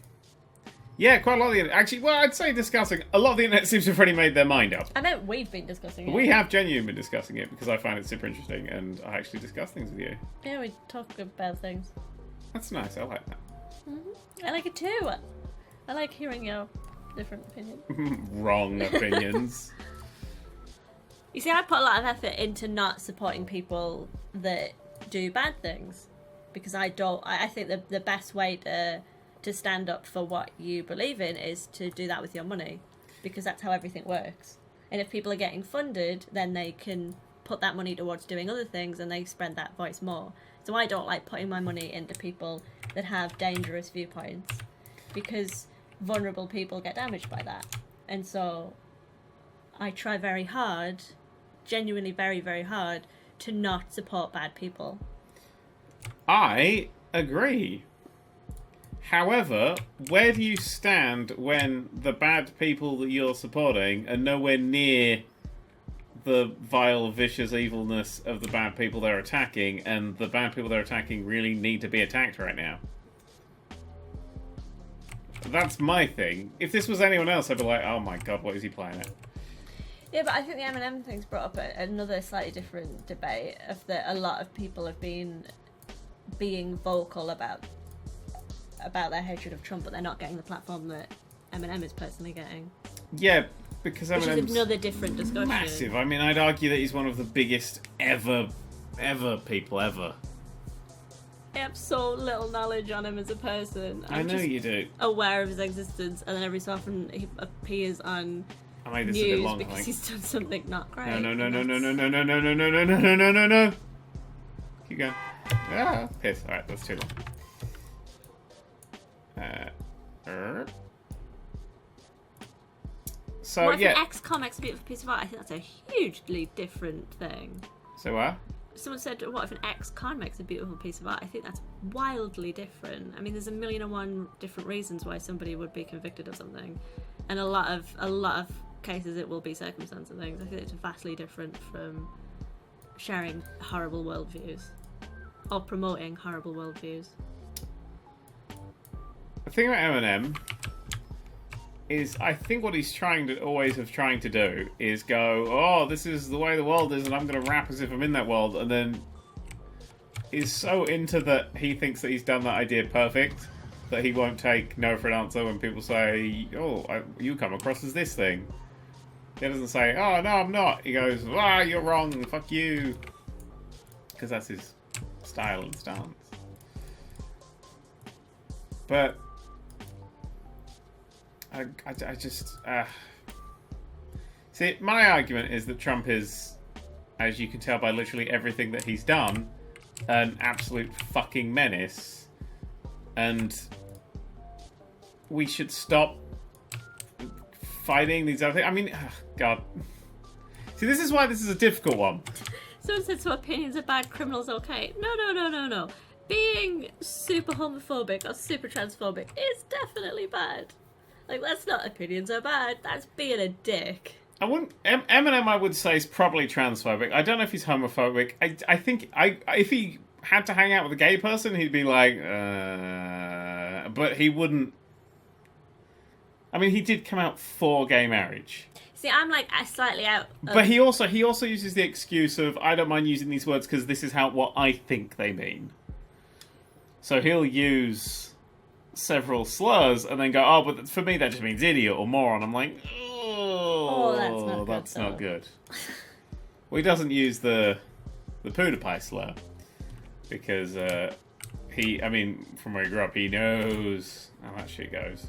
A: Yeah, quite a lot of the internet. Actually, well, I'd say discussing. A lot of the internet seems to have already made their mind up.
B: I meant we've been discussing it.
A: We have genuinely been discussing it because I find it super interesting and I actually discuss things with you.
B: Yeah, we talk about things.
A: That's nice, I like that.
B: I like it too. I like hearing your different opinions.
A: Wrong opinions.
B: You see, I put a lot of effort into not supporting people that do bad things. Because I think that the best way to stand up for what you believe in is to do that with your money. Because that's how everything works. And if people are getting funded, then they can put that money towards doing other things and they spread that voice more. So I don't like putting my money into people that have dangerous viewpoints. Because vulnerable people get damaged by that. And so I try very hard, genuinely very, very hard, to not support bad people.
A: I agree. However, where do you stand when the bad people that you're supporting are nowhere near the vile, vicious evilness of the bad people they're attacking, and the bad people they're attacking really need to be attacked right now? That's my thing. If this was anyone else, I'd be like, oh my god, what is he playing at?
B: Yeah, but I think the Eminem thing's brought up another slightly different debate of that a lot of people have been being vocal about their hatred of Trump, but they're not getting the platform that Eminem is personally getting.
A: Yeah, because Eminem's
B: which is another different discussion.
A: massive. I mean, I'd argue that he's one of the biggest ever people ever.
B: I have so little knowledge on him as a person.
A: I know
B: just
A: you do.
B: aware of his existence, and then every so often he appears on
A: I made this
B: news
A: a bit long,
B: because he's done something not great.
A: No. Can Keep going. Ah, piss. Alright, that's too long. So,
B: what if
A: yeah.
B: an XCOM makes a beautiful piece of art? I think that's a hugely different thing.
A: So what?
B: Someone said, what if an ex-con makes a beautiful piece of art? I think that's wildly different. I mean, there's 1,000,001 different reasons why somebody would be convicted of something. And a lot of cases it will be circumstance and things. I think it's vastly different from sharing horrible worldviews. Or promoting horrible worldviews.
A: The thing about Eminem is I think what he's trying to do is go, oh, this is the way the world is and I'm going to rap as if I'm in that world, and then is so into that he thinks that he's done that idea perfect that he won't take no for an answer when people say, oh, you come across as this thing. He doesn't say, oh, no, I'm not. He goes, ah, you're wrong, fuck you. Because that's his style and stance. But I just... See, my argument is that Trump is, as you can tell by literally everything that he's done, an absolute fucking menace. And we should stop fighting these other things. I mean, God. See, this is why this is a difficult one.
B: Someone said, so opinions are bad, criminals okay. No. Being super homophobic or super transphobic is definitely bad. Like, that's not opinions are bad, that's being a dick.
A: I wouldn't... Eminem, I would say, is probably transphobic. I don't know if he's homophobic. I think if he had to hang out with a gay person, he'd be like, but he wouldn't... I mean, he did come out for gay marriage.
B: See, I'm like slightly out of...
A: But he also uses the excuse of, I don't mind using these words because this is what I think they mean. So he'll use several slurs and then go, oh, but for me that just means idiot or moron. I'm like, oh, that's not good. Well, he doesn't use the PewDiePie slur because from where he grew up, he knows how that shit goes.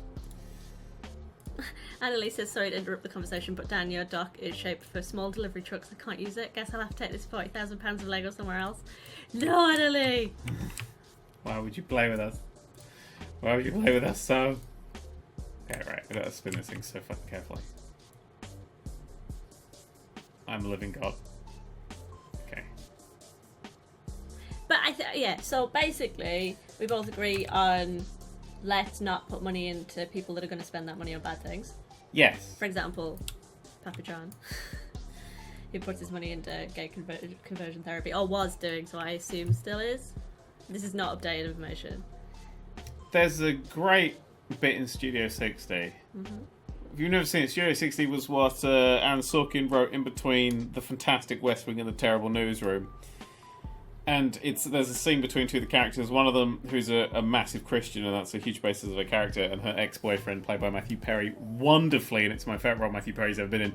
B: Annalise says, sorry to interrupt the conversation, but Dan, your dock is shaped for small delivery trucks. I can't use it. Guess I'll have to take this 40,000 pounds of Lego somewhere else. No, Annalise!
A: Why would you play with us? Why would you play with us so? Okay, right. I gotta spin this thing so fucking carefully. I'm a living god. Okay.
B: But so basically, we both agree on let's not put money into people that are going to spend that money on bad things.
A: Yes.
B: For example, Papa John. He puts his money into gay conversion therapy, or was doing, so I assume still is. This is not updated information.
A: There's a great bit in Studio 60. Mm-hmm. If you've never seen it, Studio 60 was what Aaron Sorkin wrote in between The Fantastic West Wing and The Terrible Newsroom. And there's a scene between two of the characters. One of them, who's a massive Christian, and that's a huge basis of a character, and her ex-boyfriend, played by Matthew Perry, wonderfully, and it's my favourite role Matthew Perry's ever been in.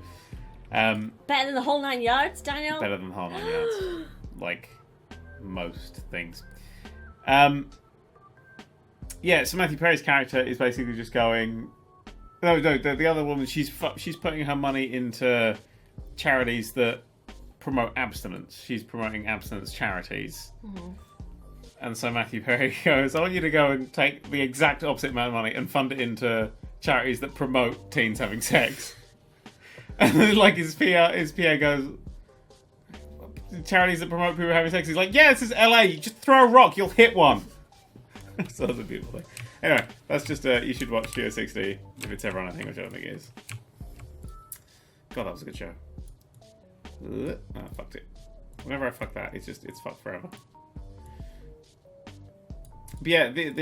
B: Better than The Whole Nine Yards, Daniel?
A: Better than The Whole Nine Yards. Like, most things. Yeah, so Matthew Perry's character is basically just going... No, the other woman, she's putting her money into charities that promote abstinence. She's promoting abstinence charities. Mm-hmm. And so Matthew Perry goes, I want you to go and take the exact opposite amount of money and fund it into charities that promote teens having sex. And then, like, his PA goes, charities that promote people having sex. He's like, yeah, this is LA. You just throw a rock, you'll hit one. So that's a beautiful thing. Anyway, that's just, you should watch Studio 60 if it's ever on a thing, which I don't think it is. God, that was a good show. Oh, I fucked it. Whenever I fuck that, it's fucked forever. But yeah, I think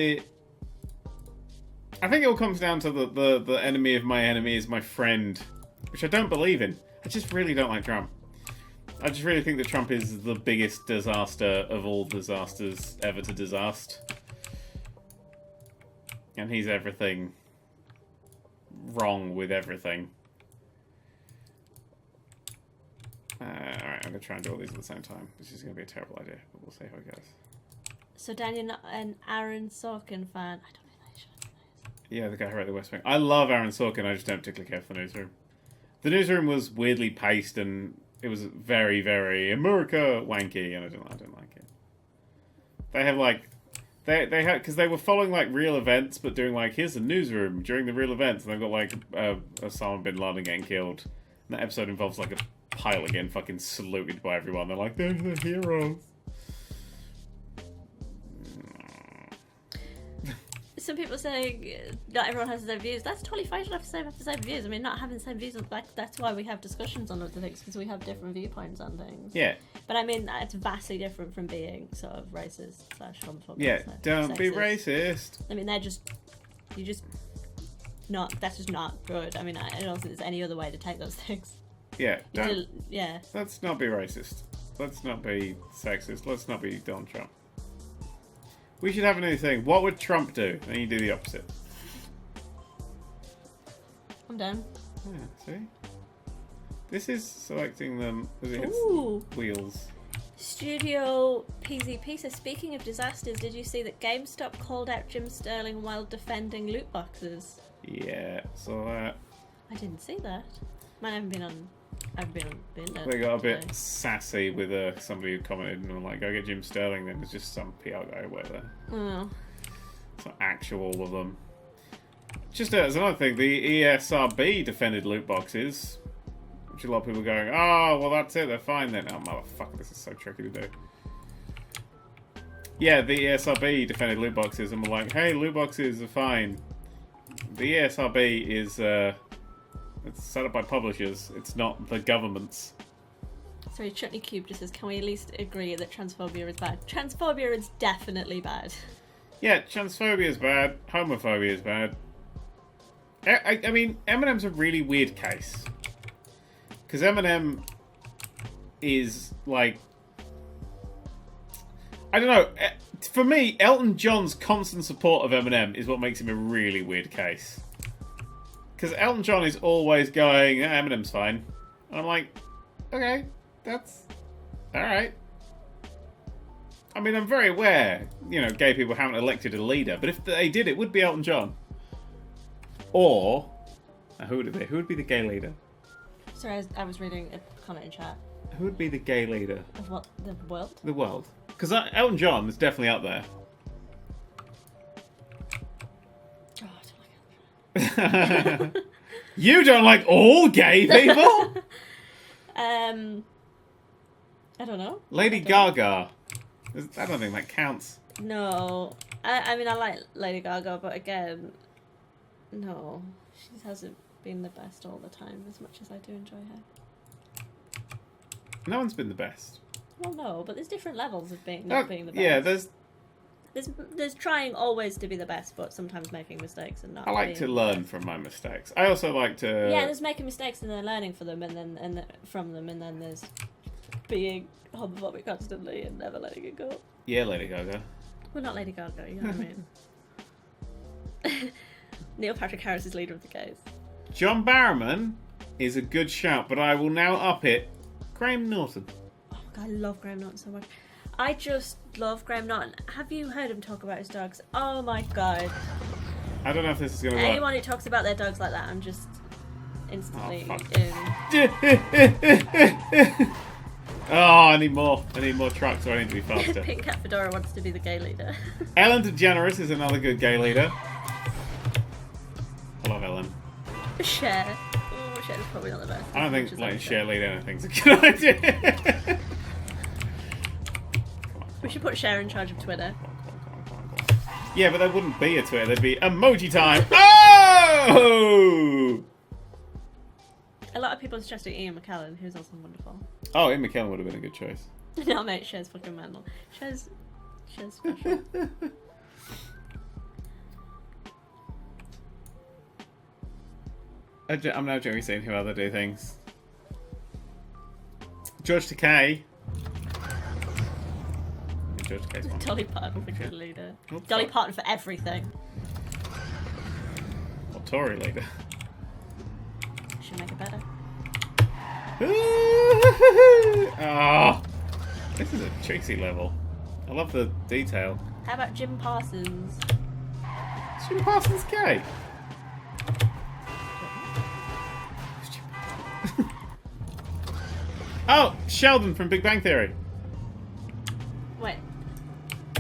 A: it all comes down to the enemy of my enemy is my friend, which I don't believe in. I just really don't like Trump. I just really think that Trump is the biggest disaster of all disasters ever to disaster. And he's everything wrong with everything. Alright, I'm going to try and do all these at the same time, which is going to be a terrible idea, but we'll see how it goes.
B: So Dan, you're not an Aaron Sorkin fan? I don't know if I should say this.
A: Yeah, the guy who wrote The West Wing. I love Aaron Sorkin, I just don't particularly care for The Newsroom. The Newsroom was weirdly paced and it was very, very America wanky, and I didn't like it. They have like they had because they were following like real events, but doing like here's the newsroom during the real events, and they've got like Osama bin Laden getting killed. And that episode involves like a pilot getting fucking saluted by everyone. They're like, they're the heroes.
B: Some people say not everyone has the same views. That's totally fine to have the same views. I mean, not having the same views, like, that's why we have discussions on other things, because we have different viewpoints on things.
A: Yeah.
B: But I mean, it's vastly different from being sort of racist / homophobic.
A: Yeah, don't be racist.
B: I mean, that's just not good. I mean, I don't think there's any other way to take those things.
A: Yeah,
B: yeah.
A: Let's not be racist. Let's not be sexist. Let's not be Donald Trump. We should have a new thing. What would Trump do? And you do the opposite.
B: I'm done.
A: Yeah, see? This is selecting them as it hits wheels.
B: Studio PZP says, speaking of disasters, did you see that GameStop called out Jim Sterling while defending loot boxes?
A: Yeah, saw that.
B: I didn't see that. Man, I haven't been on there.
A: They got a bit sassy with somebody who commented and were like, go get Jim Sterling, then there's just some PR guy away there.
B: Oh.
A: It's not actual of them. Just as another thing, the ESRB defended loot boxes, which a lot of people are going, oh, well that's it, they're fine then. Oh, motherfucker, this is so tricky to do. Yeah, the ESRB defended loot boxes and were like, hey, loot boxes are fine. The ESRB is, it's set up by publishers, it's not the government's.
B: Sorry, Chutney Cube just says, can we at least agree that transphobia is bad? Transphobia is definitely bad.
A: Yeah, transphobia is bad, homophobia is bad. I mean, Eminem's a really weird case. Because Eminem is, like... I don't know. For me, Elton John's constant support of Eminem is what makes him a really weird case. Because Elton John is always going, Eminem's fine. And I'm like, okay, that's alright. I mean, I'm very aware, you know, gay people haven't elected a leader, but if they did, it would be Elton John. Or, who would it be? Who would be the gay leader?
B: Sorry, I was reading a comment in chat.
A: Who would be the gay leader?
B: Of what? The world?
A: The world. Because Elton John is definitely up there.
B: Oh, I don't like Elton John.
A: You don't like all gay people?
B: I don't know.
A: Lady Gaga. I don't think that counts.
B: No. I mean, I like Lady Gaga, but again, no. She hasn't been the best all the time, as much as I do enjoy her.
A: No one's been the best.
B: Well, no, but there's different levels of being not being the best.
A: Yeah,
B: there's trying always to be the best, but sometimes making mistakes and not.
A: I like to learn from my mistakes. I also like to.
B: Yeah, there's making mistakes and then learning from them, and then there's being homophobic constantly and never letting it go.
A: Yeah, Lady Gaga.
B: Well, not Lady Gaga, you know what I mean. Neil Patrick Harris is leader of the gays.
A: John Barrowman is a good shout, but I will now up it. Graham Norton.
B: Oh God, I love Graham Norton so much. I just love Graham Norton. Have you heard him talk about his dogs? Oh my God.
A: I don't know if this is going to work.
B: Anyone who talks about their dogs like that, I'm just instantly
A: Oh, I need more. I need more trucks, so I need to be faster.
B: Pink Cat Fedora wants to be the gay leader.
A: Ellen DeGeneres is another good gay leader. I love Ellen.
B: Cher. Oh, Cher's probably not the best.
A: I don't think letting Cher lead anything's a good idea.
B: We should put Cher in charge of Twitter.
A: Come on. Yeah, but there wouldn't be a Twitter. There'd be emoji time. Oh!
B: A lot of people suggested Ian McKellen, who's also wonderful.
A: Oh, Ian McKellen would have been a good choice.
B: No, mate, Cher's fucking mental. Cher's special.
A: I'm now generally seeing who other do things. George Takei. George Takei's one.
B: Dolly Parton for good leader.
A: Oh,
B: Dolly
A: fuck.
B: Parton for everything.
A: Or Tory leader.
B: Should make it better.
A: Oh, this is a cheesy level. I love the detail.
B: How about Jim Parsons?
A: Is Jim Parsons gay? Oh, Sheldon from Big Bang Theory.
B: Wait.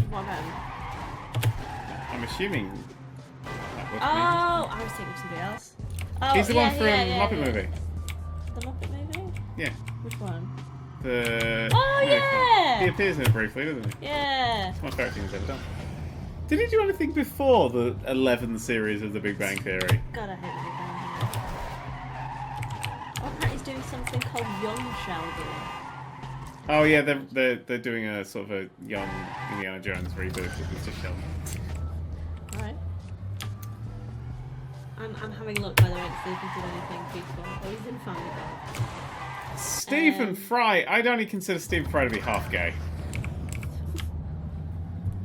B: One
A: assuming.
B: Oh, I was thinking of somebody else. Oh,
A: He's the one from Muppet Movie.
B: The Muppet Movie?
A: Yeah.
B: Which one?
A: Oh
B: yeah!
A: He appears in it briefly, doesn't he?
B: Yeah.
A: It's my favourite thing he's ever done. Did he do anything before the 11th series of The Big Bang Theory?
B: God, I hate The Big Bang Theory. Oh, apparently he's doing something called Young Sheldon.
A: Oh yeah, they're doing a sort of a young Indiana Jones reboot with Mr. Sheldon.
B: Alright. I'm having a look, by the way, to see if he did anything before. Oh, he's in Family Guy.
A: Stephen Fry. I'd only consider Stephen Fry to be half gay.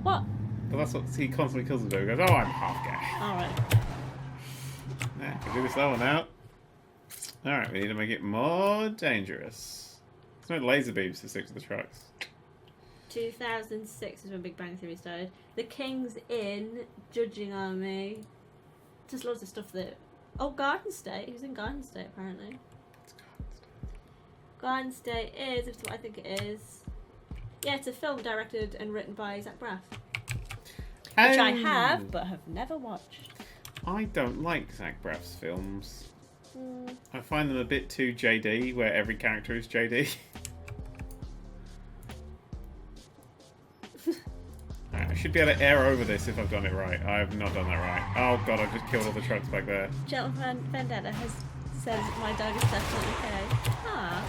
B: What?
A: But that's what he constantly calls himself. He goes, "Oh, I'm half gay."
B: Alright.
A: Yeah, can do this level now. Alright, we need to make it more dangerous. There's no laser beams to stick to the trucks.
B: 2006 is when Big Bang Theory started. The King's Inn, judging on me. Just loads of stuff that... Oh, Garden State. He was in Garden State, apparently. Garden State is, if it's what I think it is. Yeah, it's a film directed and written by Zach Braff. Which I have, but have never watched.
A: I don't like Zach Braff's films.
B: Mm.
A: I find them a bit too JD, where every character is JD. Right, I should be able to air over this if I've done it right. I have not done that right. Oh god, I've just killed all the trucks back there.
B: Gentleman Vendetta says my dog is definitely okay. Ah.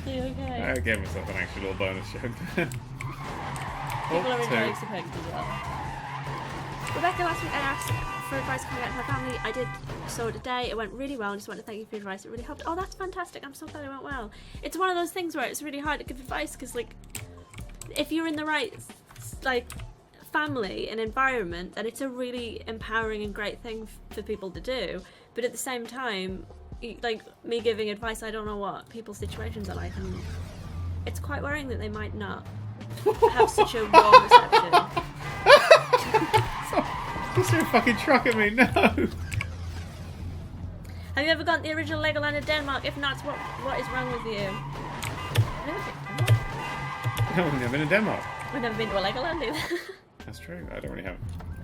B: Are you okay?
A: I gave myself an extra little bonus joke.
B: People are enjoying Cuphead as well. Rebecca, last week I asked for advice coming out of her family. I did so today. It went really well. I just want to thank you for your advice. It really helped. Oh, that's fantastic. I'm so glad it went well. It's one of those things where it's really hard to give advice because, like, if you're in the right, like, family and environment, then it's a really empowering and great thing for people to do. But at the same time, like, me giving advice, I don't know what people's situations are like, and it's quite worrying that they might not have such a warm reception.
A: Just threw a fucking truck at me, no!
B: Have you ever gone to the original Legoland in Denmark? If not, what is wrong with you?
A: No, we've never been to Denmark.
B: We've never been to a Legoland either.
A: That's true, I don't really have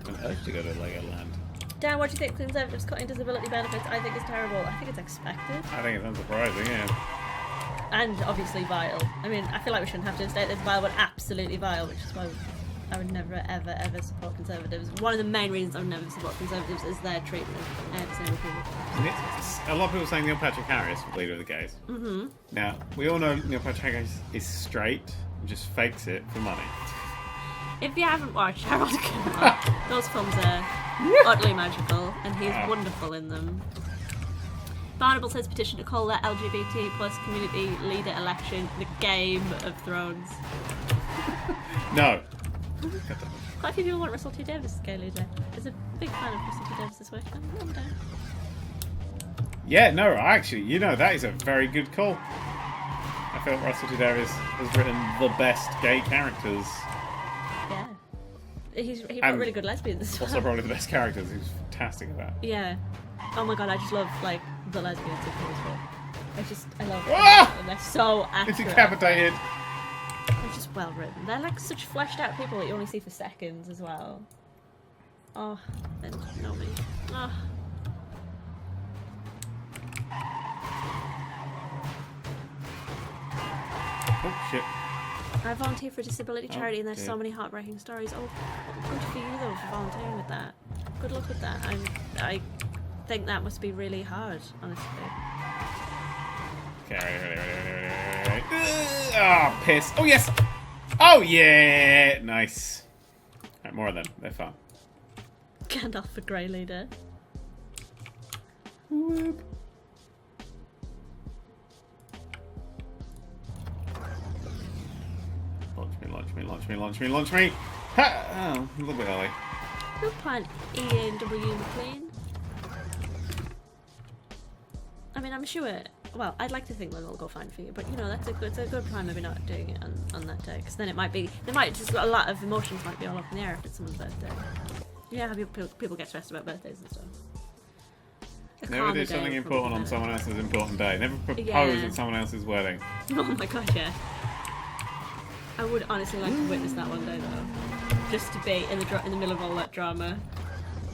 A: an urge to go to Legoland.
B: Dan, what do you think Conservatives cutting disability benefits? I think it's terrible. I think it's expected.
A: I think it's unsurprising, yeah.
B: And obviously vile. I mean, I feel like we shouldn't have to state this vile, but absolutely vile, which is why I would never, ever, ever support Conservatives. One of the main reasons I would never support Conservatives is their treatment of disabled people.
A: A lot of people saying Neil Patrick Harris was leader of the gays. Mm-hmm. Now, we all know Neil Patrick Harris is straight and just fakes it for money.
B: If you haven't watched Harold Kumar, those films are utterly magical, and he's wonderful in them. Barnable says petition to call that LGBT plus community leader election the Game of Thrones.
A: No.
B: Quite a few people want Russell T Davies as gay leader. There's a big fan of Russell T Davies this week. I'm down.
A: Yeah, no, actually, you know, that is a very good call. I feel Russell T Davies has written the best gay characters.
B: Yeah. He wrote really good lesbians as well.
A: Also probably the best characters. He was fantastic at that.
B: Yeah. Oh my god, I just love, like, the lesbians in Paul's book. I love them. And they're so accurate.
A: It's decapitated.
B: They're just well written. They're like such fleshed out people that you only see for seconds as well. Oh, they know me. Oh.
A: Oh, shit.
B: I volunteer for a disability charity and there's so many heartbreaking stories. Oh, good for you though for volunteering with that. Good luck with that. I think that must be really hard, honestly.
A: Okay, ready. Oh, piss. Oh, yes. Oh, yeah. Nice. Alright, more of them. They're fun.
B: Gandalf the Grey Leader.
A: Whoop. Launch me. Ha! Oh, a little bit early.
B: Good plan, Ian W. McLean. I mean, I'm sure. Well, I'd like to think that it'll go fine for you, but you know, it's a good plan. Maybe not doing it on that day, because then it might be. There might just a lot of emotions might be all up in the air if it's someone's birthday. Yeah, how people get stressed about birthdays and stuff.
A: Never do something important on someone else's important day. Never propose at someone else's wedding.
B: Oh my god, yeah. I would honestly like to witness that one day, though. Just to be in the middle of all that drama.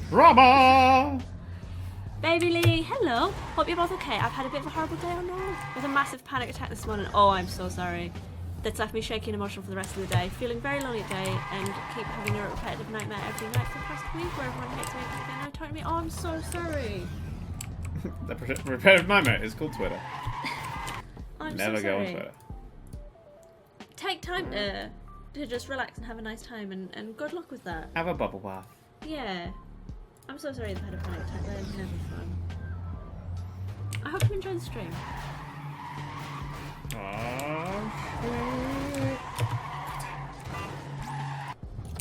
A: Drama!
B: Baby Lee, hello. Hope you're both okay. I've had a bit of a horrible day, oh no. With a massive panic attack this morning. Oh, I'm so sorry. That's left me shaky and emotional for the rest of the day. Feeling very lonely today and keep having a repetitive nightmare every night for the past week where everyone hates me and they're not talking to me. Oh, I'm so sorry.
A: The repetitive nightmare is called Twitter.
B: I'm
A: Never
B: so
A: go
B: sorry.
A: on Twitter.
B: Take time to just relax and have a nice time and good luck with that.
A: Have a bubble bath.
B: Yeah. I'm so sorry you've had a panic attack. They're never fun. I hope you enjoy the stream.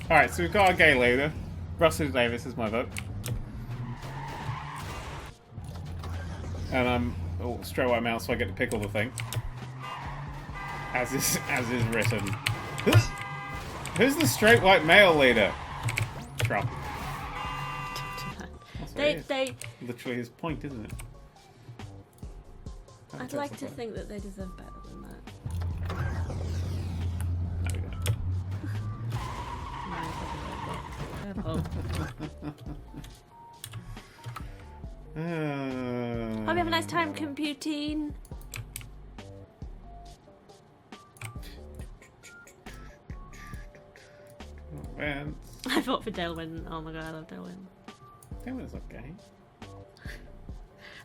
A: Alright, so we've got our gay leader. Russell Davis is my vote. And I'm straight white male, so I get to pick all the thing. As is written. Who's the straight white male leader? Trump.
B: They
A: Literally his point, isn't it?
B: I'd like to think that they deserve better than that.
A: No, we don't.
B: Hope you have a nice time computing.
A: Man.
B: I vote for Dalewin. Oh my god, I love Dalewin.
A: Dalewin's okay.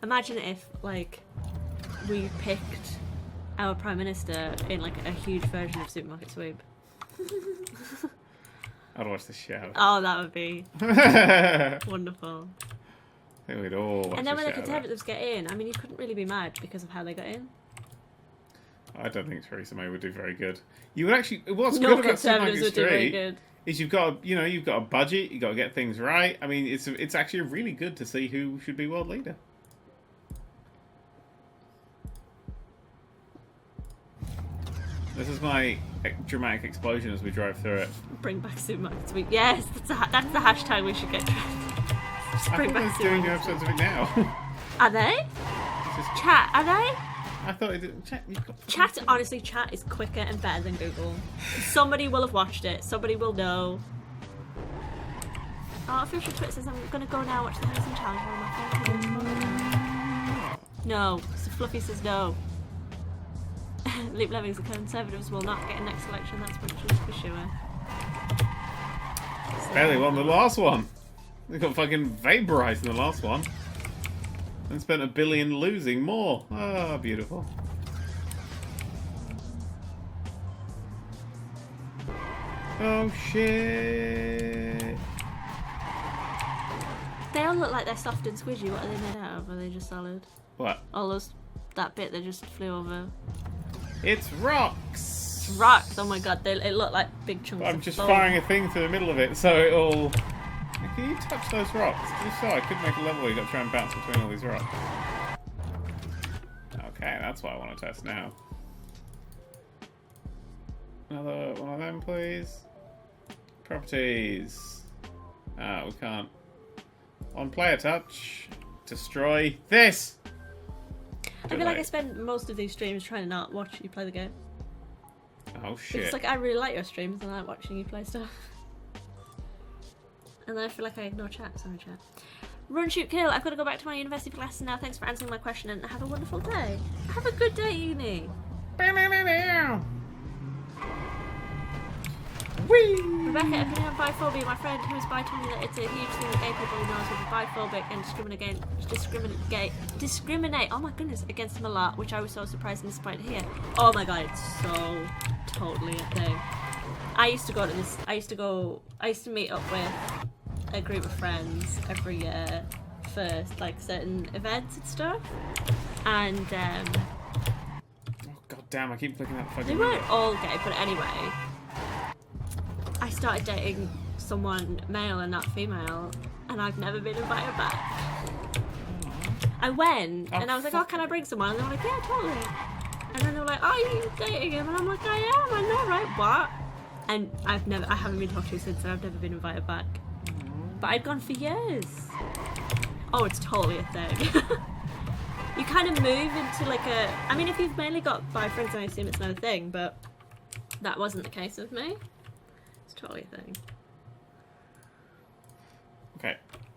B: Imagine if, like, we picked our Prime Minister in, like, a huge version of Supermarket Sweep.
A: I'd watch the show.
B: Oh, that would be wonderful.
A: I think we'd all watch
B: And then
A: the
B: when the
A: show,
B: Conservatives get in, I mean, you couldn't really be mad because of how they got in.
A: I don't think Theresa May would do very good. You would actually. What's
B: No
A: good about
B: Conservatives
A: Supermarket
B: would do very
A: Street
B: good.
A: is you've got a budget. You've got to get things right. I mean, it's actually really good to see who should be world leader. This is my dramatic explosion as we drive through it.
B: Bring back Supermarket Sweep. Yes, that's the hashtag we should get trending. Just bring back
A: I thought doing new
B: Supermarket
A: episodes of it now.
B: Are they? Chat, are they?
A: I thought it didn't.
B: Chat, honestly, chat is quicker and better than Google. Somebody will have watched it. Somebody will know. Oh, official Twitter says I'm gonna go now watch the Harrison Challenge. One of my favourite. No. So Fluffy says no. Leap Lemmings, the Conservatives will not get in next election. That's for sure.
A: Barely won the last one. They got fucking vaporized in the last one. And spent $1 billion losing more. Oh, beautiful. Oh, shit.
B: They all look like they're soft and squishy. What are they made out of? Are they just solid?
A: What?
B: All those, that bit that just flew over.
A: It's rocks.
B: Rocks. Oh my god, it looked like big chunks
A: I'm
B: of
A: just
B: foam.
A: firing a thing through the middle of it, so it'll... Can you touch those rocks? Just so I could make a level where you got to try and bounce between all these rocks. Okay, that's what I want to test now. Another one of them, please. Properties. Ah, we can't. On player touch. Destroy this!
B: I feel like I spend most of these streams trying to not watch you play the game.
A: Oh shit.
B: It's like I really like your streams and I like watching you play stuff. And then I feel like I ignore chat. Sorry, chat. Run, shoot, kill. I've got to go back to my university classes now. Thanks for answering my question and have a wonderful day. Have a good day, uni.
A: Whee!
B: Rebecca, if you have biphobia, my friend who's bi told me that it's a huge thing that gay people knows will be biphobic and discriminate. Oh my goodness, against them a lot, which I was so surprised and disappointed to hear. Oh my god, it's so totally a thing. I used to go to this. I used to meet up with a group of friends every year for like certain events and stuff, and
A: Oh god damn! I keep clicking that fucking.
B: they weren't all gay, but anyway. I started dating someone male and not female, and I've never been invited back. I went, and I was like, oh, can I bring someone? And they were like, yeah, totally. And then they were like, oh, are you dating him? And I'm like, I am, I know, right? What? And I haven't been talked to since, and I've never been invited back. But I'd gone for years. Oh, it's totally a thing. You kind of move into like a... I mean, if you've mainly got bi friends, I assume it's another thing, but... That wasn't the case with me. It's totally a thing.
A: Okay.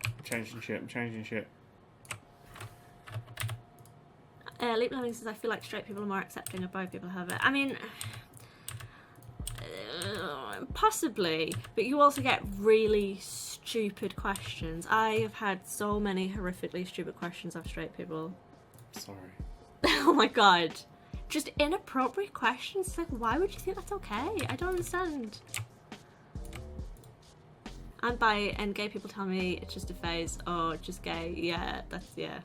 A: I'm changing shit.
B: Leap Lemming says, I feel like straight people are more accepting of bi people, however. I mean, possibly, but you also get really stupid questions. I have had so many horrifically stupid questions of straight people.
A: Sorry.
B: Oh my god. Just inappropriate questions. It's like, why would you think that's okay? I don't understand. I'm bi and gay people tell me it's just a phase. Oh, just gay. Yeah, that's, yeah.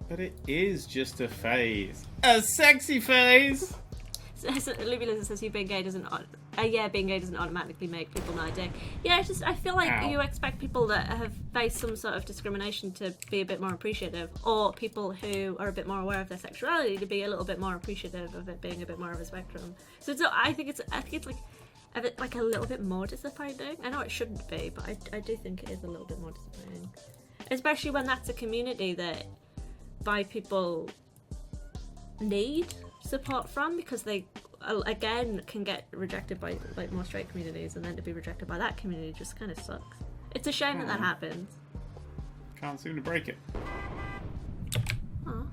A: But it is just a phase. A sexy phase!
B: So, Libby Lizard says being gay doesn't automatically make people not a dick. Yeah, it's just, I feel like you expect people that have faced some sort of discrimination to be a bit more appreciative, or people who are a bit more aware of their sexuality to be a little bit more appreciative of it being a bit more of a spectrum. So I think it's like a bit, like a little bit more disappointing. I know it shouldn't be, but I do think it is a little bit more disappointing, especially when that's a community that bi people need support from, because they again can get rejected by like more straight communities, and then to be rejected by that community just kind of sucks. It's a shame that happens.
A: Can't seem to break it.
B: Aww.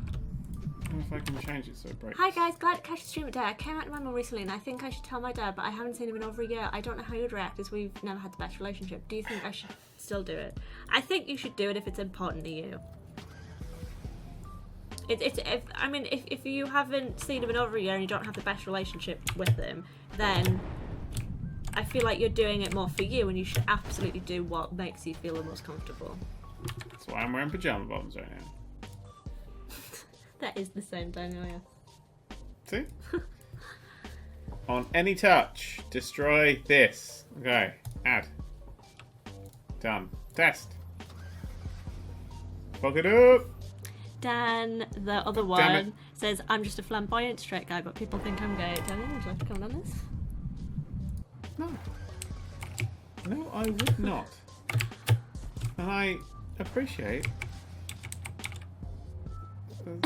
A: I don't know if I can change it so it breaks.
B: Hi guys, glad to catch the stream today. I came out to my mum recently and I think I should tell my dad, but I haven't seen him in over a year. I don't know how you'd react as we've never had the best relationship. Do you think I should still do it? I think you should do it if it's important to you. If you haven't seen him in over a year and you don't have the best relationship with him, then I feel like you're doing it more for you, and you should absolutely do what makes you feel the most comfortable.
A: That's why I'm wearing pajama bottoms right now.
B: That is the same, Daniel, yeah.
A: See? On any touch, destroy this. Okay, add. Done. Test. Fuck it up!
B: Dan, the other one, says, I'm just a flamboyant straight guy, but people think I'm gay. Daniel, would you like to comment on this?
A: No. No, I would not. And I appreciate...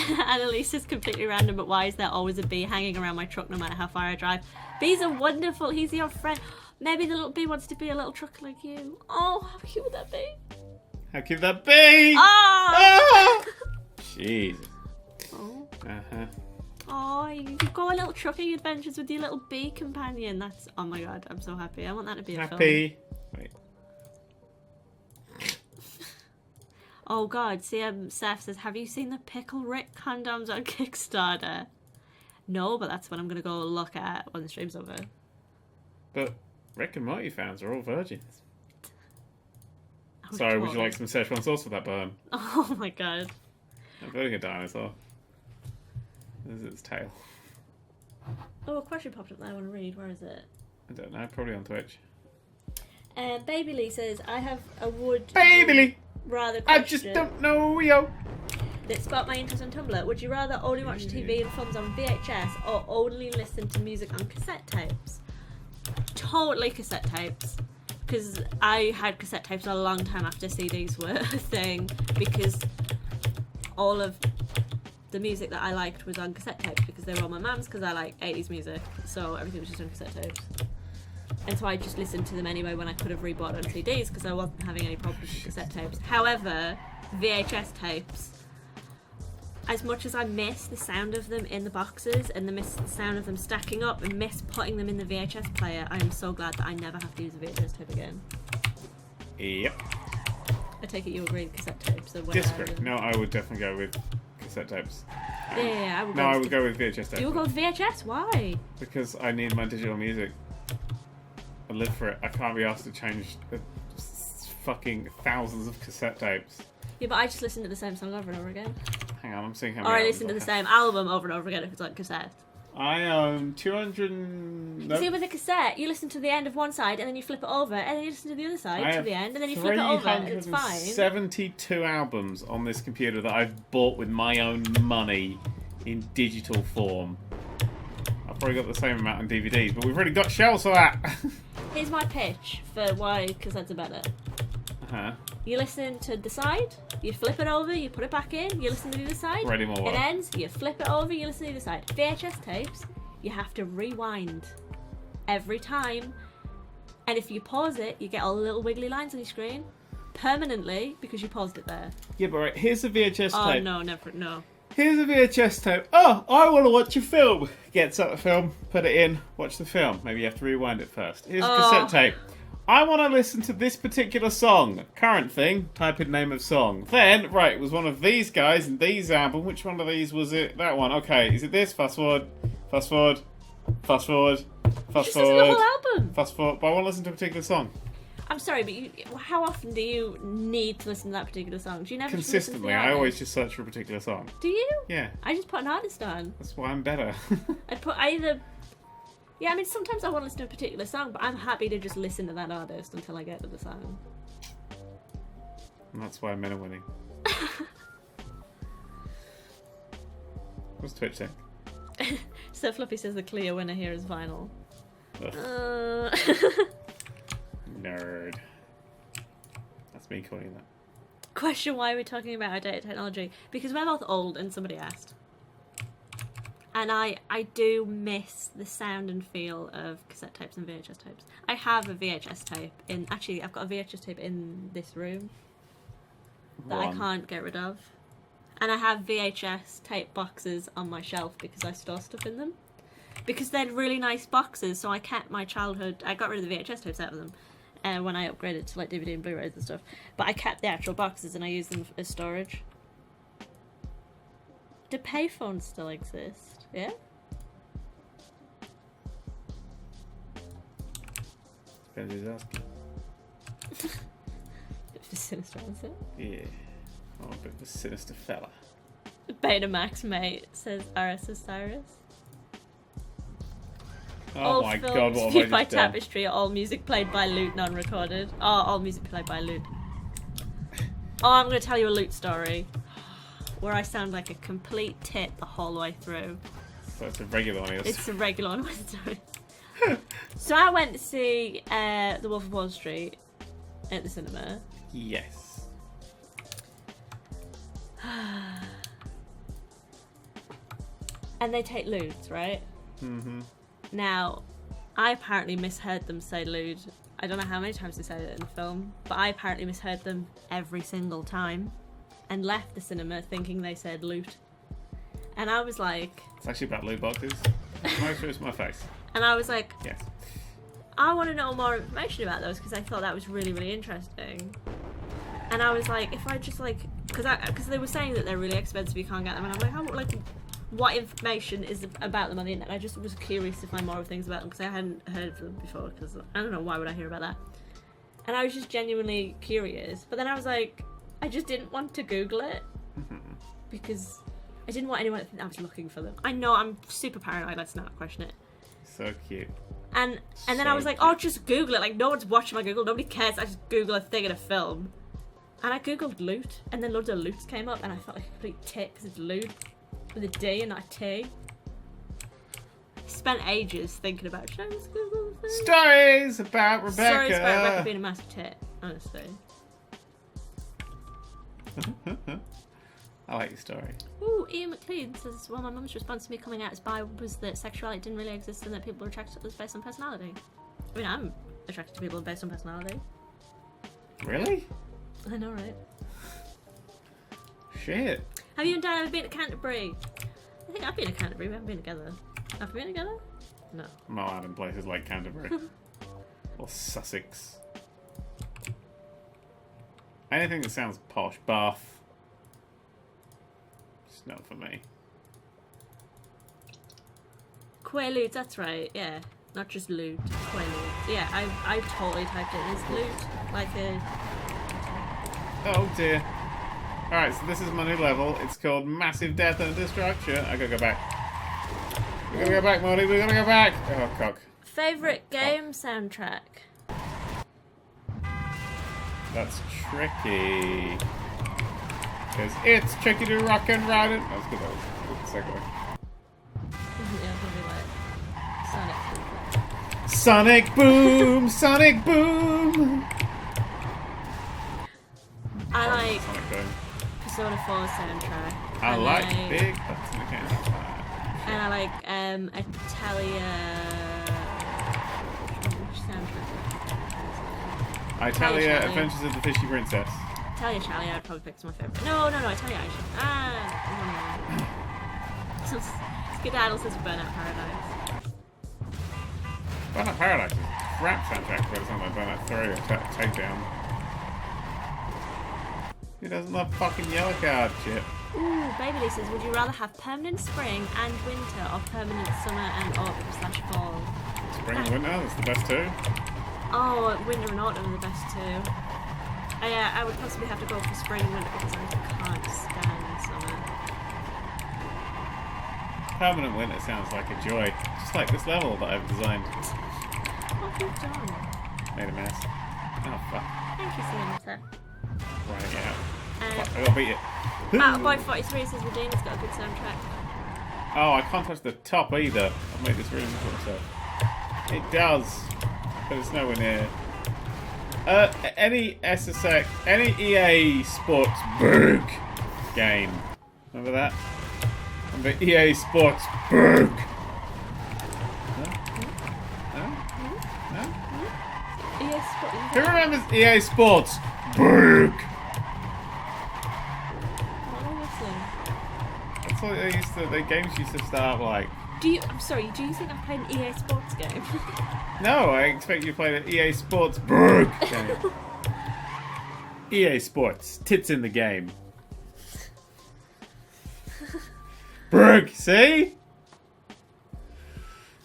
B: Annalise is completely random, but why is there always a bee hanging around my truck no matter how far I drive? Bees are wonderful. He's your friend. Maybe the little bee wants to be a little truck like you. Oh, how cute would that be?
A: How cute would that be?
B: Oh!
A: Jesus.
B: Oh.
A: Uh-huh.
B: Oh, you go on little trucking adventures with your little bee companion. That's, oh my god, I'm so happy. I want that to be a film.
A: Happy. Wait.
B: Oh god, Seth says, have you seen the Pickle Rick condoms on Kickstarter? No, but that's what I'm going to go look at when the stream's over.
A: But Rick and Morty fans are all virgins.
B: Oh,
A: Sorry, would you like some Szechuan sauce for that burn?
B: Oh my god.
A: I'm building a dinosaur. This is its tail.
B: Oh, a question popped up that I want to read. Where is it?
A: I don't know, probably on Twitch.
B: Baby Lee says, I have a would...
A: Baby Lee!
B: Rather question
A: I just don't know, yo!
B: That sparked my interest on Tumblr. Would you rather only watch TV and films on VHS or only listen to music on cassette tapes? Totally cassette tapes. Because I had cassette tapes a long time after CDs were a thing, because all of the music that I liked was on cassette tapes, because they were all my mum's, because I like 80s music, so everything was just on cassette tapes. And so I just listened to them anyway when I could have rebought on CDs, because I wasn't having any problems with cassette tapes. However, VHS tapes, as much as I miss the sound of them in the boxes and miss the sound of them stacking up and miss putting them in the VHS player, I am so glad that I never have to use a VHS tape again.
A: Yep.
B: I take it you agree with cassette tapes?
A: Disagree. No, I would definitely go with cassette tapes.
B: Yeah,
A: I would go with VHS tapes.
B: You would go with VHS? Why?
A: Because I need my digital music. I live for it. I can't be asked to change fucking thousands of cassette tapes.
B: Yeah, but I just listen to the same song over and over again.
A: Hang on, I'm seeing how
B: many. Or I listen to
A: albums
B: the same album over and over again if it's on cassette.
A: I own 200... Nope.
B: See, with a cassette, you listen to the end of one side and then you flip it over, and then you listen to the other side to the end, and then you flip it over, and it's fine.
A: 72 albums on this computer that I've bought with my own money in digital form. I've probably got the same amount on DVDs, but we've already got shelves for that.
B: Here's my pitch for why cassettes are better.
A: Uh-huh.
B: You listen to the side, you flip it over, you put it back in, you listen to the other side,
A: Ready more
B: it ends, you flip it over, you listen to the other side. VHS tapes, you have to rewind. every time. And if you pause it, you get all the little wiggly lines on your screen permanently because you paused it there.
A: Yeah, but right, here's the VHS tape.
B: Oh, no, never, no.
A: Here's a VHS tape. Oh, I want to watch a film. Gets up the film, put it in, watch the film. Maybe you have to rewind it first. Here's a cassette tape. I want to listen to this particular song. Current thing, type in name of song. Then, right, it was one of these guys in these album. Which one of these was it? That one. Okay, is it this? Fast forward, fast forward, fast forward, fast forward.
B: This is the whole album.
A: Fast forward. But I want to listen to a particular song.
B: I'm sorry, but how often do you need to listen to that particular song? Do you never
A: Consistently. I always just search for a particular song.
B: Do you?
A: Yeah.
B: I just put an artist on.
A: That's why I'm better.
B: I'd put either... Yeah, I mean, sometimes I want to listen to a particular song, but I'm happy to just listen to that artist until I get to the song.
A: And that's why men are winning. What's Twitch saying?
B: So Fluffy says the clear winner here is vinyl.
A: Nerd. That's me calling that.
B: Question, why are we talking about outdated technology? Because we're both old and somebody asked. And I do miss the sound and feel of cassette tapes and VHS tapes. I have a VHS tape in... Actually, I've got a VHS tape in this room that I can't get rid of. And I have VHS tape boxes on my shelf because I store stuff in them. Because they're really nice boxes, so I kept my childhood... I got rid of the VHS tapes out of them when I upgraded to like DVD and Blu-rays and stuff. But I kept the actual boxes and I used them as storage. Do payphones still exist? Yeah?
A: Depends who's asking.
B: Bit of a sinister answer.
A: Yeah. Oh, a bit of a sinister fella.
B: Betamax mate, says RS Osiris.
A: Oh
B: All
A: my
B: films
A: god, what have
B: viewed
A: I
B: by
A: just done?
B: Tapestry, all music played by Lute, non-recorded. Oh, all music played by Lute. Oh, I'm going to tell you a Lute story. Where I sound like a complete tit the whole way through.
A: So it's a regular one.
B: It's a regular one. Sorry. So I went to see The Wolf of Wall Street at the cinema.
A: Yes.
B: And they take lewds, right?
A: Mm-hmm.
B: Now, I apparently misheard them say lewd. I don't know how many times they said it in the film, but I apparently misheard them every single time and left the cinema thinking they said loot. And I was like...
A: It's actually about loot boxes. Most of it's my face.
B: And I was like...
A: Yes.
B: I want to know more information about those because I thought that was really, really interesting. And I was like, if I just like... Because they were saying that they're really expensive, you can't get them. And I'm like, how, like... What information is about them on the internet? I just was curious to find more things about them because I hadn't heard of them before. Because I don't know, why would I hear about that? And I was just genuinely curious. But then I was like, I just didn't want to Google it because I didn't want anyone to think I was looking for them. I know I'm super paranoid. Let's not question it.
A: So cute.
B: And then I was like, oh, just Google it. Like no one's watching my Google. Nobody cares. I just Google a thing in a film. And I Googled loot, and then loads of loots came up, and I felt like a complete tit because it's loot. With a D and not a T. I spent ages thinking about should I just Google the thing?
A: Stories about Rebecca.
B: Stories about Rebecca being a massive tit, honestly.
A: I like your story.
B: Ooh, Ian McLean says, well, my mum's response to me coming out as bi was that sexuality didn't really exist and that people were attracted to others based on personality. I mean, I'm attracted to people based on personality.
A: Really?
B: I know, right?
A: Shit.
B: Have you and Dan ever been to Canterbury? I think I've been to Canterbury. We haven't been together. Have we been together? No.
A: I'm not out in places like Canterbury. Or Sussex. Anything that sounds posh. Bath. It's not for me.
B: Quaaludes, that's right, yeah. Not just loot, Quaaludes. Yeah, I totally typed it as loot. Like a...
A: Oh dear. Alright, so this is my new level. It's called Massive Death and Destruction. I gotta go back. We gotta go back, Molly. We gotta go back. Oh, cock.
B: Favourite game soundtrack?
A: That's tricky. Because it's tricky to rock and ride it. That was good. That was a good segue.
B: Yeah, probably like Sonic.
A: Sonic Boom! Sonic Boom!
B: I like
A: Sonic Boom.
B: Persona 4 soundtrack.
A: I like Big Butts in the Can.
B: And I like Italia...
A: Italia,
B: Italia.
A: Adventures of the Fishy Princess.
B: Italia Charlie, I'd probably pick my favourite. No, Italia Asia. Skedaddle says Burnout Paradise.
A: Burnout Paradise is a crap soundtrack by the time like Burnout 3 or Takedown. Who doesn't love fucking yellow card shit?
B: Ooh, Baby Lee says, would you rather have permanent spring and winter or permanent summer and autumn/fall?
A: Spring and winter, that's the best two.
B: Oh, winter and autumn are the best two. I would possibly have to go for spring and winter because I can't stand summer.
A: Permanent winter sounds like a joy. Just like this level that I've designed.
B: What have you done?
A: Made a mess. Oh fuck.
B: Thank you, Senator.
A: Right, yeah. Fuck, I gotta beat it.
B: Boy43 says Redeemer's got a good soundtrack.
A: Oh, I can't touch the top either. I've made this really difficult myself. It does, but it's nowhere near. Any SSX, any EA Sports Berg game. Remember that? Remember EA Sports Berg? No?
B: EA Sports.
A: Who remembers EA Sports Berg? That's what they used to. The games used to start like.
B: I'm sorry. Do you think I've played an EA Sports game?
A: No, I expect you to play the EA Sports Berg game. EA Sports, tits in the game. Berg, see?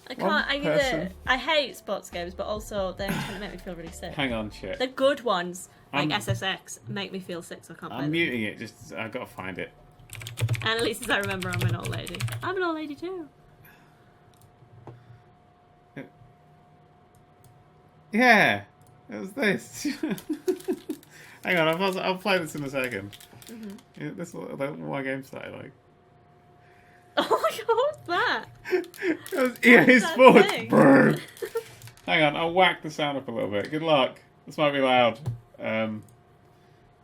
B: I can't. I hate sports games, but also they're trying to make me feel really sick.
A: Hang on, shit.
B: The good ones, like SSX, make me feel sick, so I can't play
A: I'm
B: them.
A: muting it. Just I've got to find it.
B: And at least as I remember, I'm an old lady. I'm an old lady too.
A: Yeah, it was this. Hang on, I'll play this in a second. Yeah, this is what my games that I like.
B: Oh my god, what's that?
A: It was EA Sports.
B: thing?
A: Burn. Hang on, I'll whack the sound up a little bit. Good luck. This might be loud. So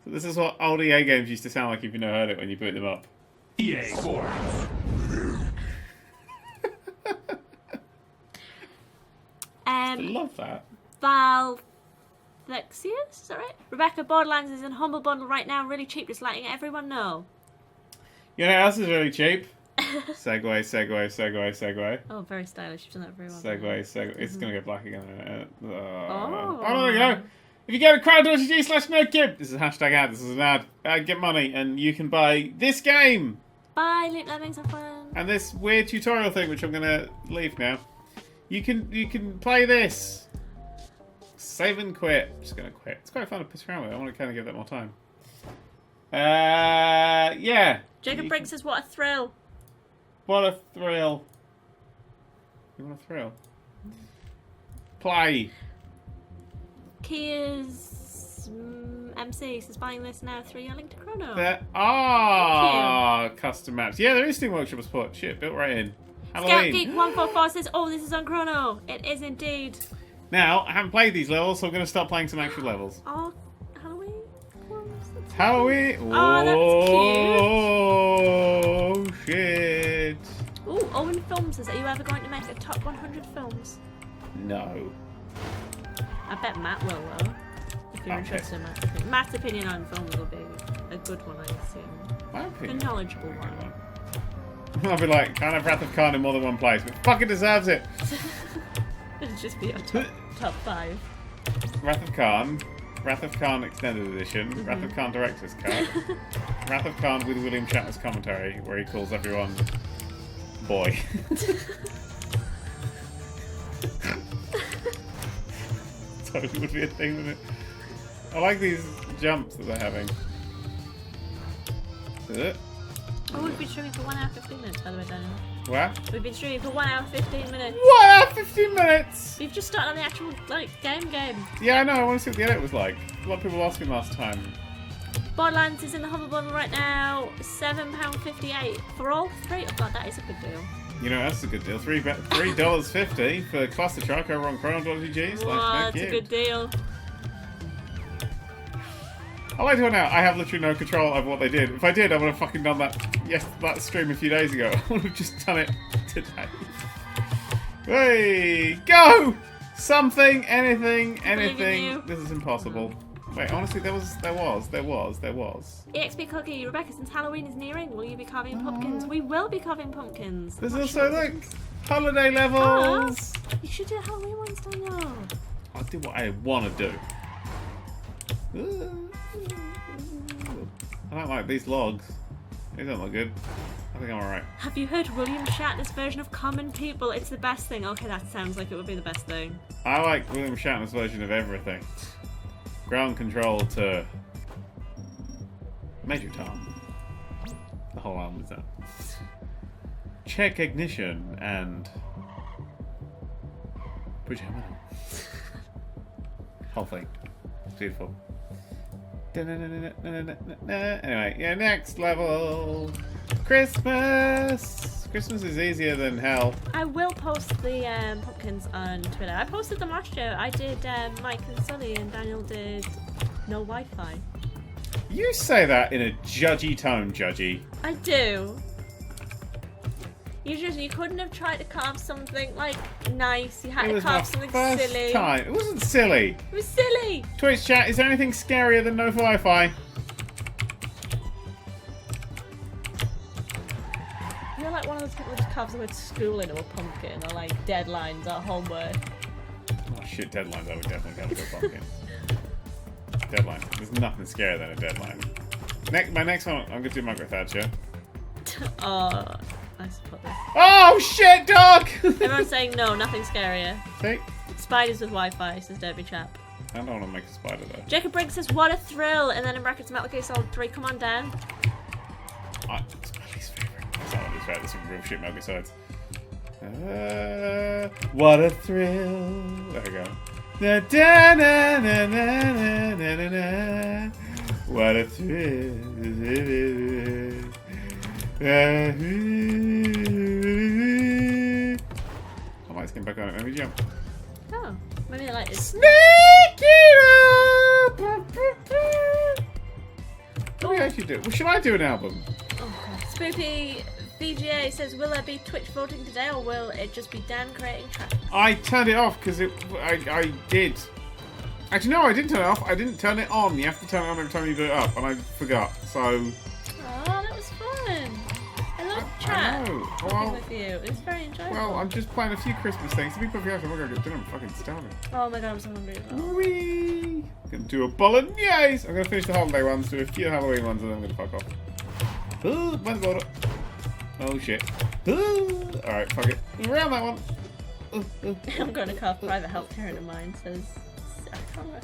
A: this is what old EA games used to sound like if you never heard it when you boot them up.
C: EA Sports.
A: I love that.
B: Lexius, is that right? Rebecca, Borderlands is in Humble Bundle right now, really cheap, just letting everyone know.
A: You know what else is really cheap? Segway.
B: Oh, very stylish. You've done that very well.
A: Segway. It's gonna go black again.
B: Oh,
A: there we go. If you go to crowd.gg/Nerdcubed, this is a hashtag ad, this is an ad, get money, and you can buy this game!
B: Bye, Luke Lemmings, have fun.
A: And this weird tutorial thing, which I'm gonna leave now. You can play this. Save and quit. I'm just gonna quit. It's quite fun to piss around with. I want to kind of give that more time. Yeah.
B: Jacob Briggs says, what a thrill.
A: What a thrill. You want a thrill? Play.
B: Kia's MC says, buying this now, 3 link to Chrono.
A: There are custom maps. Yeah, there is Steam Workshop support. Shit, built right in. Halloween.
B: ScoutGeek144 says, oh, this is on Chrono. It is indeed.
A: Now, I haven't played these levels, so I'm going to start playing some actual levels.
B: Oh, Halloween?
A: Halloween?
B: Oh,
A: that's cute. Oh, shit.
B: Ooh, Owen Films says, are you ever going to make a top 100 films?
A: No.
B: I bet Matt will, though. If you're interested in Matt's opinion. Matt's opinion on films will be a good one, I assume.
A: My opinion.
B: A knowledgeable one.
A: I'll be like, can't have Wrath of Khan in more than one place, but fucking deserves it.
B: It'll just be your top 5.
A: Wrath of Khan Extended Edition, Wrath of Khan Director's Cut, Wrath of Khan with William Shatner's commentary, where he calls everyone boy. Totally would be a thing, wouldn't it? I like these jumps that they're having.
B: Oh, we've been streaming for 1 hour 15 minutes, by the way, Daniel.
A: What?
B: We've been streaming for 1 hour 15 minutes.
A: 1 hour 15 minutes!
B: We've just started on the actual, game.
A: Yeah, I know, I want to see what the edit was like. A lot of people asked me last time.
B: Borderlands is in the Humble Bundle right now, £7.58 for all 3. Oh god, that is a good deal.
A: You know, that's a good deal. $3.50 for Clustertruck over on chrono.gg.
B: Wow, that's a good deal.
A: I like to point out, I have literally no control over what they did. If I did, I would have fucking done that stream a few days ago. I would have just done it today. Hey, go! Something, anything,
B: believe in you.
A: anything. This is impossible. Wait, honestly, there was.
B: EXP Cookie, Rebecca, since Halloween is nearing, will you be carving pumpkins? We will be carving pumpkins.
A: There's
B: Not
A: also
B: sure
A: like
B: which
A: holiday levels.
B: You should do Halloween ones, Daniel.
A: I'll do what I want to do. I don't like these logs. They don't look good. I think I'm alright.
B: Have you heard William Shatner's version of Common People? It's the best thing. Okay, that sounds like it would be the best thing.
A: I like William Shatner's version of everything. Ground control to Major Tom. The whole album is that. Check ignition and pajama. Whole thing. It's beautiful. Anyway, yeah, next level. Christmas. Christmas is easier than hell.
B: I will post the pumpkins on Twitter. I posted them last year. I did Mike and Sully, and Daniel did no Wi-Fi.
A: You say that in a judgy tone, Judgy.
B: I do. You couldn't have tried to carve something like nice. You had
A: It
B: to
A: was my
B: carve something
A: first
B: silly.
A: time. It wasn't silly.
B: It was silly.
A: Twitch chat, is there anything scarier than no Wi-Fi?
B: You're like one of those people who just carves the word school into a pumpkin, or like deadlines or homework.
A: Oh shit, deadlines I would definitely come to a pumpkin. Deadline. There's nothing scarier than a deadline. My next one, I'm going to do Margaret Thatcher.
B: Oh, I support this.
A: Oh shit, dog!
B: Everyone's saying no, nothing scarier.
A: See?
B: Spiders with Wi-Fi, says Derby Chap.
A: I don't want to make a spider though.
B: Jacob Briggs says, what a thrill! And then in brackets, Metal Gear Solid 3, come on down.
A: It's my least favourite. That's not my least favourite. This is real shit Metal Gear Solids. What a thrill. There we go. Da, da, na, na, na, na, na, na, na. What a thrill. I might skin back on it. Maybe jump.
B: Oh, maybe I like it.
A: Sneak it up! What do we actually do? Well, should I do an album?
B: Oh god. Spoopy VGA says, will there be Twitch voting today, or will it just be Dan creating tracks?
A: I turned it off because I did. Actually, no, I didn't turn it off. I didn't turn it on. You have to turn it on every time you do it up, and I forgot. So.
B: Oh, that was fun. I love chat. Talking with you. It's very enjoyable.
A: Well, I'm just playing a few Christmas things. To be perfectly honest, I'm gonna go get dinner. I'm fucking starving.
B: Oh my god, I'm so hungry as well.
A: Whee! Gonna do a bolognese. I'm gonna finish the holiday ones, do a few Halloween ones, and then I'm gonna fuck off. Oh, by the border. Oh shit. Alright, fuck it. Around that one.
B: I'm going to carve private healthcare into mine, says. I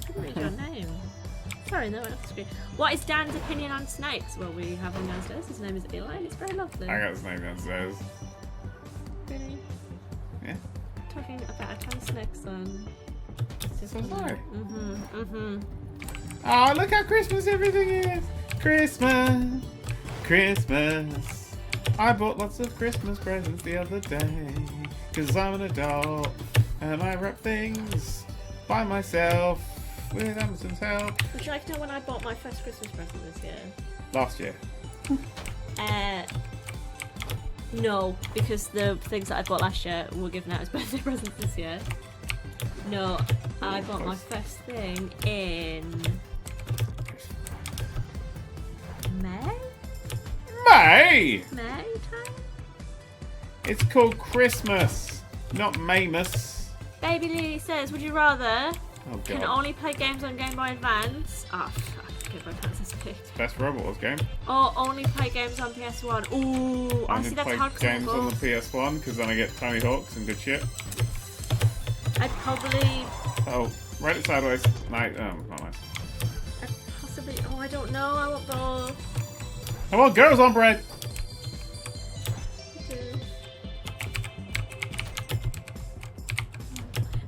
B: couldn't read your name. Sorry, no one off the screen. What is Dan's opinion on snakes? Well, we have him downstairs. His name is Eli, and it's very lovely.
A: I got his name downstairs.
B: Really?
A: Yeah.
B: Talking about a ton of snakes on.
A: So was I.
B: Mm-hmm.
A: Oh, look how Christmas everything is! Christmas! Christmas! I bought lots of Christmas presents the other day. Cause I'm an adult and I wrap things by myself with Amazon's help.
B: Would you like to know when I bought my first Christmas present this year?
A: Last year.
B: No, because the things that I bought last year were given out as birthday presents this year. No, I bought my first thing in May?
A: May!
B: May time?
A: It's called Christmas, not Mamus.
B: Baby Lee says, would you rather
A: Oh
B: can
A: god.
B: only play games on Game Boy Advance? Oh, fuck, Game Boy Advance is big.
A: Best Robot Wars game.
B: Or only play games on PS1. Ooh, I see
A: Only
B: that's
A: play
B: hard
A: games on the
B: to
A: PS1 because then I get Tony Hawks and good shit.
B: I'd probably,
A: Oh, right it sideways. Nice. Not nice.
B: I'd possibly, oh, I don't know, I want both.
A: Come on, girls on bread.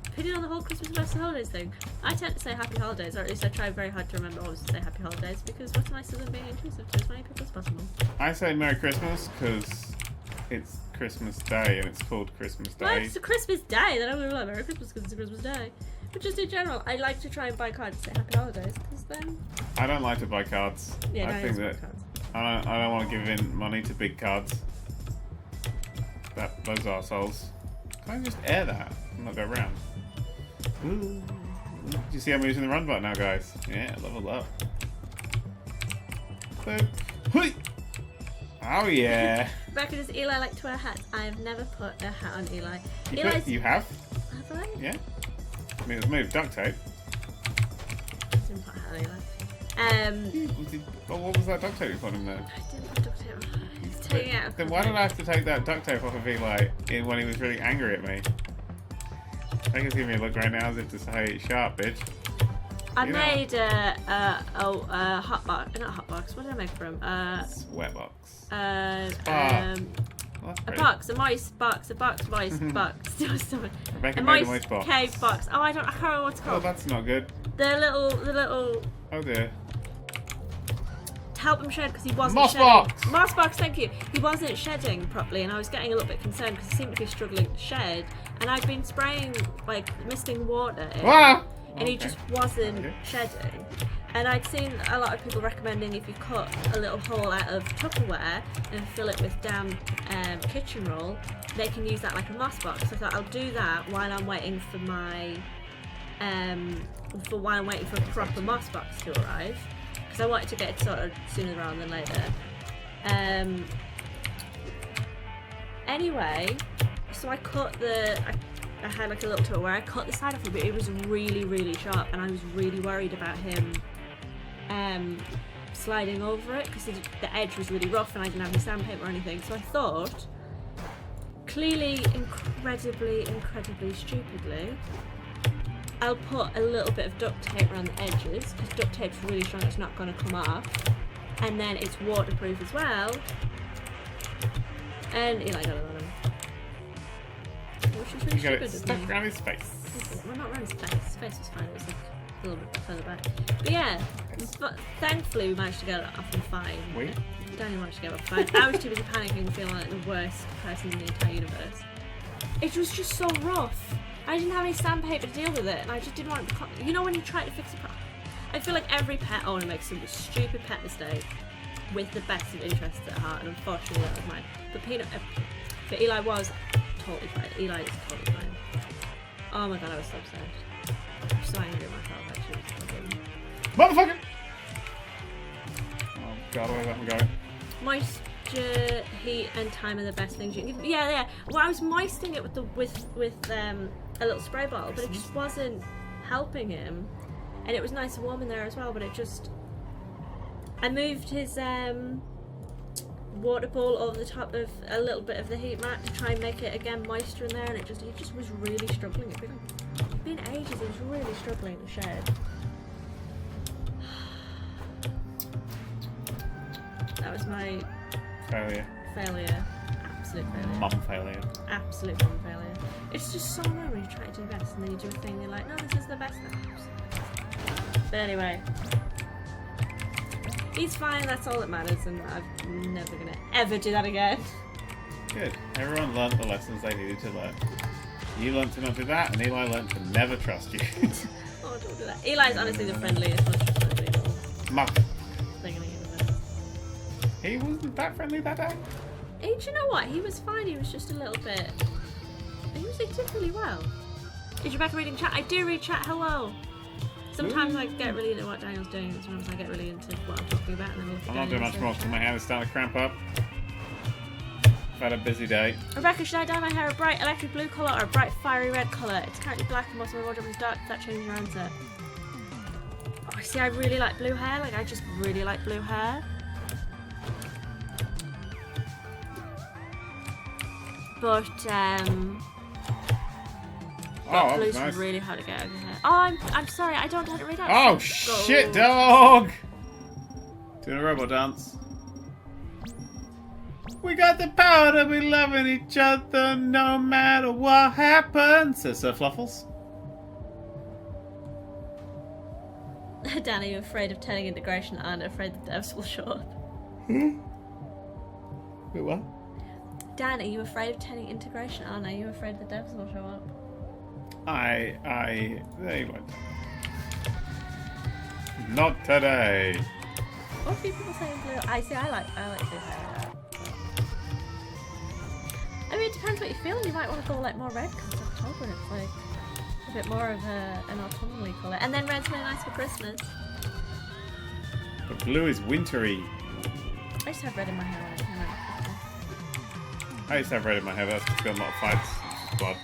B: Opinion on the whole Christmas versus holidays thing. I tend to say happy holidays, or at least I try very hard to remember always to say happy holidays, because what's nicer than being inclusive to as many people as possible.
A: I say Merry Christmas because it's Christmas Day and it's called Christmas
B: Well,
A: Day.
B: it's a Christmas day, then I'm going to like Merry Christmas because it's a Christmas day. But just in general, I like to try and buy cards to say happy holidays, because then...
A: I don't like to buy cards.
B: Yeah,
A: I
B: no,
A: think
B: it's
A: that
B: cards.
A: I don't want to give in money to big cards. Those arseholes. Can I just air that and not go round? Ooh. You see I'm using the run button now, guys? Yeah, level up. Boop. Hui! Oh yeah.
B: Rebecca, does Eli like to wear hats? I have never put a hat on Eli.
A: You have?
B: Have I?
A: Yeah. I mean, it was made of duct tape.
B: Didn't put a hat on Eli.
A: What was that duct tape you put in there?
B: I didn't put duct tape on. He's taking it out.
A: Then why did I have to take that duct tape off of Eli when he was really angry at me? I can see me look right now as if to say, "Sharp, bitch."
B: I made a hot box. Not a hot box. What did I make for him?
A: Sweatbox.
B: A box, a moist box, a box, moist box.
A: Rebecca made a moist box.
B: Cave box. Oh, I can't remember what it's
A: Oh,
B: called.
A: that's not good.
B: The little.
A: Oh dear.
B: To help him shed because he wasn't
A: Moss
B: shedding.
A: box!
B: Moss box, thank you. He wasn't shedding properly, and I was getting a little bit concerned because he seemed to be struggling to shed. And I'd been spraying, like, misting water in,
A: Ah!
B: and he just wasn't shedding. And I'd seen a lot of people recommending if you cut a little hole out of Tupperware and fill it with damp kitchen roll, they can use that like a moss box. So I thought I'll do that while I'm waiting for my a proper moss box to arrive, because I wanted to get it sorted sooner rather than later. Anyway, so I cut I had like a little tool where I cut the side off a bit. It was really, really sharp, and I was really worried about him sliding over it because the edge was really rough and I didn't have any sandpaper or anything. So I thought, clearly, incredibly stupidly, I'll put a little bit of duct tape around the edges because duct tape's really strong, it's not going to come off, and then it's waterproof as well. And Eli got it on him. Which is really
A: You got
B: stupid,
A: it
B: isn't
A: stuck
B: it?
A: around his face.
B: Well, not around his face. His face was fine. It was like a little bit further back. But yeah, but thankfully we managed to get it off and fine.
A: Wait.
B: Danny managed to get it off fine. I was too busy panicking and feeling like the worst person in the entire universe. It was just so rough. I didn't have any sandpaper to deal with it, and I just didn't want it to... You know when you try to fix a problem? I feel like every pet owner makes some stupid pet mistake with the best of interests at heart, and unfortunately that was mine. But Eli was totally fine. Eli is totally fine. Oh my god, I was so upset. I'm so angry at myself actually.
A: Motherfucker! Oh god, where's that one going?
B: Moisture, heat, and time are the best things you can give. Yeah. Well, I was moistening it with a little spray bottle, but it just wasn't helping him. And it was nice and warm in there as well, but it just... I moved his water ball over the top of a little bit of the heat mat to try and make it again moisture in there, and he just was really struggling. It'd been ages, he was really struggling to shed. That was my
A: Failure.
B: Absolute failure.
A: Mum failure.
B: Absolute mum failure. It's just so annoying when you try to do the best and then you do a thing and you're like, no, this is the best now. But anyway, he's fine, that's all that matters, and I'm never gonna ever do that again.
A: Good. Everyone learnt the lessons they needed to learn. You learnt to not do that, and Eli learnt to never trust you.
B: Oh, don't do that. Eli's honestly the friendliest, most trustworthy
A: Mum.
B: thing in the universe.
A: He wasn't that friendly that day?
B: Hey, do you know what? He was fine, he was just a little bit... He did really well. Is Rebecca reading chat? I do read chat, hello! Sometimes I get really into what Daniel's doing, and sometimes I get really into what I'm talking about, and then
A: I'm not doing much more because my hand is starting to cramp up. I've had a busy day.
B: Rebecca, should I dye my hair a bright electric blue colour or a bright fiery red colour? It's currently black and most of my wardrobe is dark. Does that change your answer? Oh, see, I really like blue hair. Like, I just really like blue hair. But,
A: Oh,
B: blue's
A: nice.
B: really hard to get out of your hair. Oh, I'm sorry, I don't know how to read that.
A: Oh, shit, dog! Doing a robot dance. We got the power to be loving each other no matter what happens, says Sir Fluffles.
B: Dan, are you afraid of turning integration and afraid the devs will show up?
A: Wait, what?
B: Dan, are you afraid of turning integration on? Are you afraid the devs will show up?
A: They went. Not today.
B: What are people saying blue? I like blue hair. I mean, it depends what you're feeling. You might want to go like more red because it's October and it's like a bit more of an autumnally colour. And then red's really nice for Christmas.
A: But blue is wintry.
B: I used to have red in my hair when I came out.
A: I used to have red in my hair, that's just got a lot of fights. It's blood.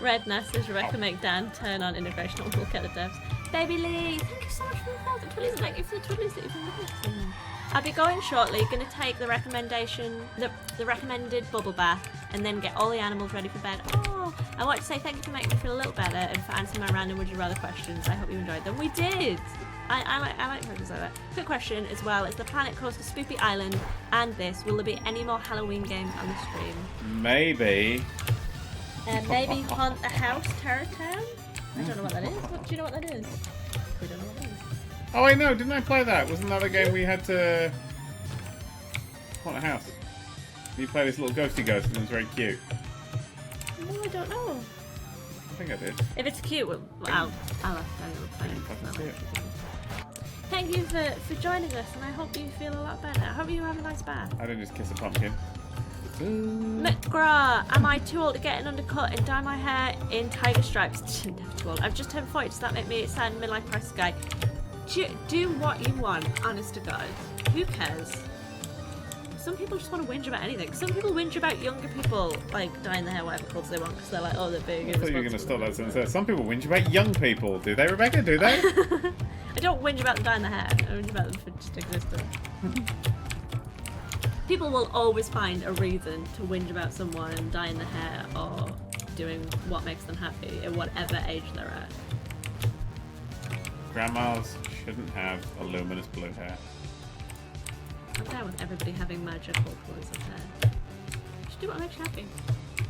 B: Redness says Rebecca make Dan turn on integration and look at the devs. Baby Lee, thank you so much for the 1,000 twillies. Thank you for the twillies that you've been listening. I'll be going shortly, gonna take the the recommended bubble bath and then get all the animals ready for bed. Oh, I want to say thank you for making me feel a little better and for answering my random would you rather questions. I hope you enjoyed them. We did! I like questions like that. Quick question as well, is the planet close to Spoopy Island and this, will there be any more Halloween games on the stream?
A: Maybe.
B: Maybe Haunt the House Terror Town? I don't know what that is. Do you know what that is? We don't know what that is.
A: Oh wait, no, didn't I play that? Wasn't that the game we had to haunt a house? You play this little ghosty ghost and it was very cute.
B: No, I don't know.
A: I think I did.
B: If it's cute, I'll have to play it. Thank you for joining us, and I hope you feel a lot better. I hope you have a nice bath.
A: I didn't just kiss a pumpkin.
B: McGraw, am I too old to get an undercut and dye my hair in tiger stripes? Never too old. I've just turned 40. Does that make me a sad midlife crisis guy? Do what you want, honest to God. Who cares? Some people just want to whinge about anything. Some people whinge about younger people, like, dyeing their hair whatever colours they want because they're like, oh, they're big.
A: I thought you were going to stop that sentence there. Some people whinge about young people. Do they, Rebecca? Do they?
B: I don't whinge about them dyeing their hair. I whinge about them for just existing. People will always find a reason to whinge about someone dyeing their hair or doing what makes them happy at whatever age they're at.
A: Grandmas shouldn't have a luminous blue hair.
B: I'm down with everybody having magical colours of hair. Just do what makes you happy.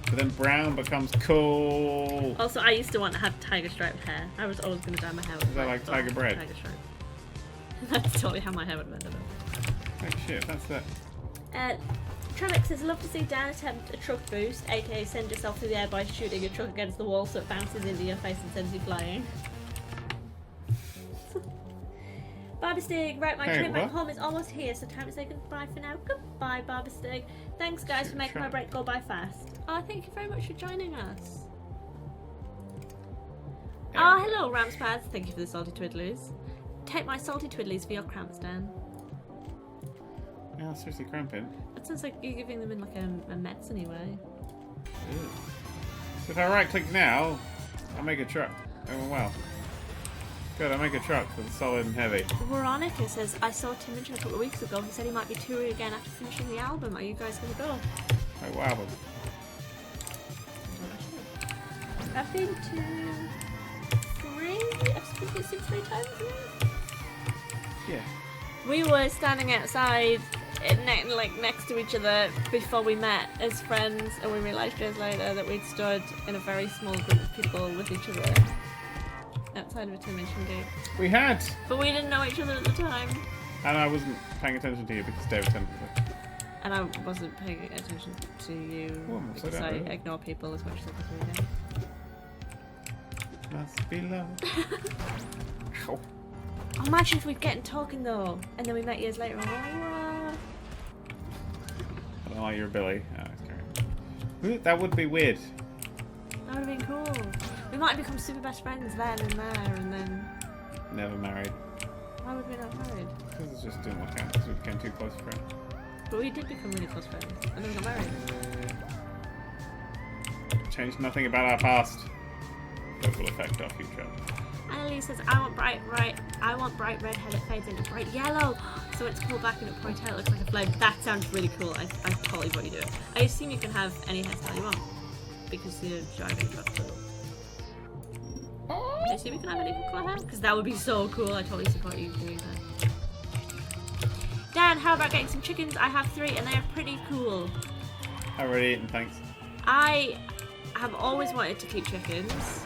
A: But then brown becomes cool.
B: Also, I used to want to have tiger striped hair. I was always going to dye my hair with
A: Is that like tiger bread?
B: Tiger stripe. That's totally how my hair would have ended up.
A: Oh shit, that's that.
B: Tremix says, love to see Dan attempt a truck boost, aka send yourself through the air by shooting a truck against the wall so it bounces into your face and sends you flying. Barbastig, right, my train back home is almost here, so time to say goodbye for now. Goodbye, Barbastig. Thanks, guys, for making my break go by fast. Oh, thank you very much for joining us. Oh, hello, Ramspads. Thank you for the salty twiddlies. Take my salty twiddlies for your cramps, Dan.
A: Yeah, that's seriously cramping.
B: That sounds like you're giving them in like a medicine-y way.
A: Ew. So if I right click now, I make a truck. Oh wow. Good, I make a truck that's solid and heavy.
B: Veronica says, I saw Tim Minchin a couple of weeks ago. He said he might be touring again after finishing the album. Are you guys going to go?
A: Oh wow.
B: I've been to 3. I've been to 6 3 times.
A: Yeah.
B: We were standing outside next to each other before we met as friends, and we realised years later that we'd stood in a very small group of people with each other outside of a Tim Minchin gig.
A: We had!
B: But we didn't know each other at the time.
A: And I wasn't paying attention to you because David tended to.
B: And I wasn't paying attention to you because I ignore people as much as I possibly can.
A: Must be love. Ow.
B: Oh, imagine if we'd get talking though, and then we met years later. Oh,
A: I don't like your Billy. Oh, it's great. That would be weird.
B: that would have been cool. We might have become super best friends then and there, and then.
A: Never married.
B: Why would we not married?
A: Because it just didn't work out because we became too close friends.
B: But we did become really close friends, and then we got married.
A: Changed nothing about our past. That will affect our future.
B: Annalise says, I want bright red hair that fades into bright yellow. So it's pulled back and it point out, it looks like a flame. That sounds really cool. I totally what you do. I assume you can have any hairstyle you want because you're driving a truck. I assume you can have any colour hair because that would be so cool. I totally support you doing that. Dan, how about getting some chickens? I have 3 and they are pretty cool.
A: I've already eaten, thanks.
B: I have always wanted to keep chickens.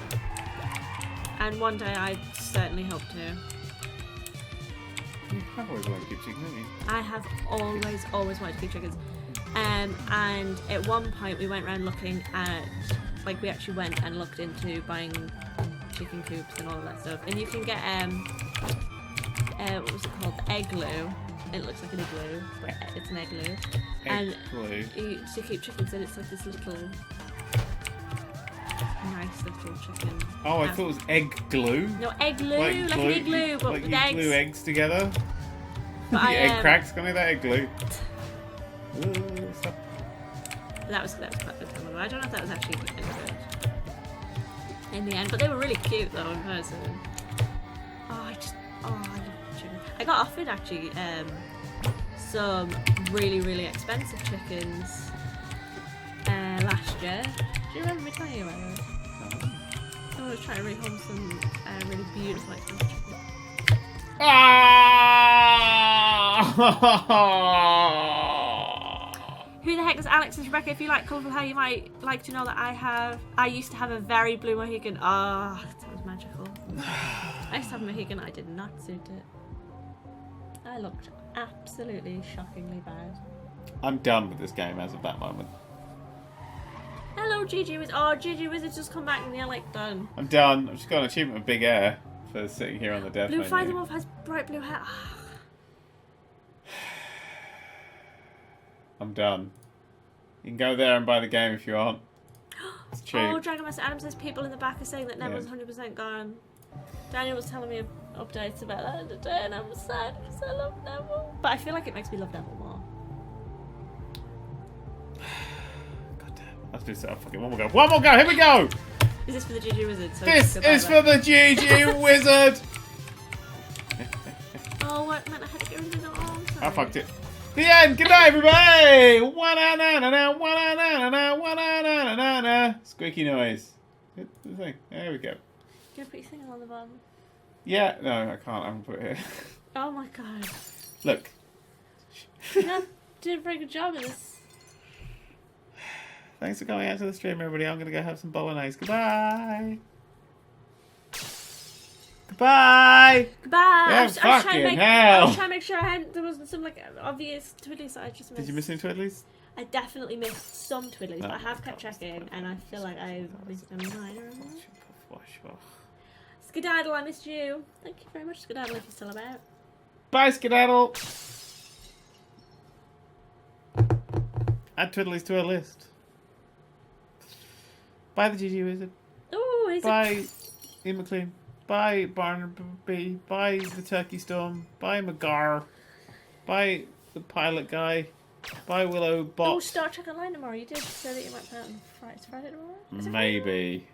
B: And one day I certainly hope to.
A: You have always wanted to keep chickens, haven't you?
B: I have always wanted to keep chickens. And at one point we went around looking at, like we actually went and looked into buying chicken coops and all of that stuff. And you can get, what was it called? The egg glue. It looks like an igloo, but it's an egg glue.
A: Egg glue?
B: To keep chickens in, it's like this little nice little chicken.
A: Oh, I thought it was egg glue.
B: No, egg glue, like an igloo, but
A: like
B: with
A: you
B: eggs.
A: glue eggs together.
B: But
A: The egg cracks, can I that egg glue? Ooh, stop.
B: That was quite good. I don't know if that was actually good in the end, but they were really cute though in person. I love chicken. I got offered actually some really, really expensive chickens last year. Do you remember me telling you about it? I was trying to rehome some really beautiful expensive chickens. Who the heck is Alex and Rebecca? If you like colourful hair, you might like to know that I used to have a very blue Mohican. Ah, that sounds magical. I used to have a Mohican. I did not suit it. I looked absolutely shockingly bad.
A: I'm done with this game as of that moment.
B: Hello, GG Wizard. Oh, GG Wizard's just come back and they're like done.
A: I'm done. I've just got an achievement of Big Air for sitting here on the death
B: Blue
A: menu.
B: Fighter Wolf has bright blue hair.
A: I'm done. You can go there and buy the game if you want. It's cheap.
B: Oh, Dragon Master Adam says people in the back are saying that Neville's 100% gone. Daniel was telling me updates about that today and I was sad because I love Neville. But I feel like it makes me love Neville more.
A: God damn. Let's do so. Fucking one more go. One more go. Here we go.
B: Is this for the GG Wizard? So
A: This is for the GG Wizard.
B: Oh, what? Man, I had to get rid of the arm.
A: I fucked it. The end. Good night, everybody. Wa-na-na-na-na, wa-na-na-na-na, wa-na-na-na-na. Squeaky noise. Hit the thing. There we go.
B: Can I put your thing on the bottom?
A: Yeah. No, I can't. I'm gonna put it here.
B: Oh my god.
A: Look.
B: You did a very good job in this.
A: Thanks for coming out to the stream, everybody. I'm gonna go have some bolognese. Goodbye. Goodbye.
B: Goodbye.
A: Yeah,
B: I was trying
A: fucking
B: to make,
A: hell.
B: I was trying to make sure there wasn't some like obvious twiddlies that I just missed.
A: Did you miss any twiddlies?
B: I definitely missed some twiddlies, but I have kept
A: God.
B: checking, and I feel like I've missed a minor amount.
A: Sure.
B: Skedaddle, I missed you. Thank you very much, Skedaddle, if you're still about.
A: Bye, Skedaddle. Add twiddlies to our list. Bye, the GG Wizard.
B: Ooh, he's
A: Bye, Ian McLean. Bye, Barnaby. Bye, the Turkey Storm. Bye, McGar. Bye, the pilot guy. Bye, Willow Bot.
B: Oh, Star Trek Online tomorrow. You did say that you might play it on Friday. It's Friday tomorrow? Is it Friday
A: Maybe.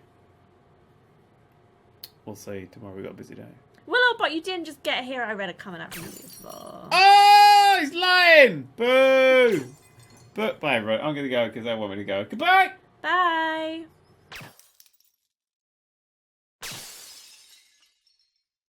A: We'll see. Tomorrow we've got a busy day.
B: tomorrow? Willow, but you didn't just get here. I read a comment out from you before.
A: Oh, he's lying! Boo! But bye, everyone. I'm going to go because they want me to go. Goodbye!
B: Bye.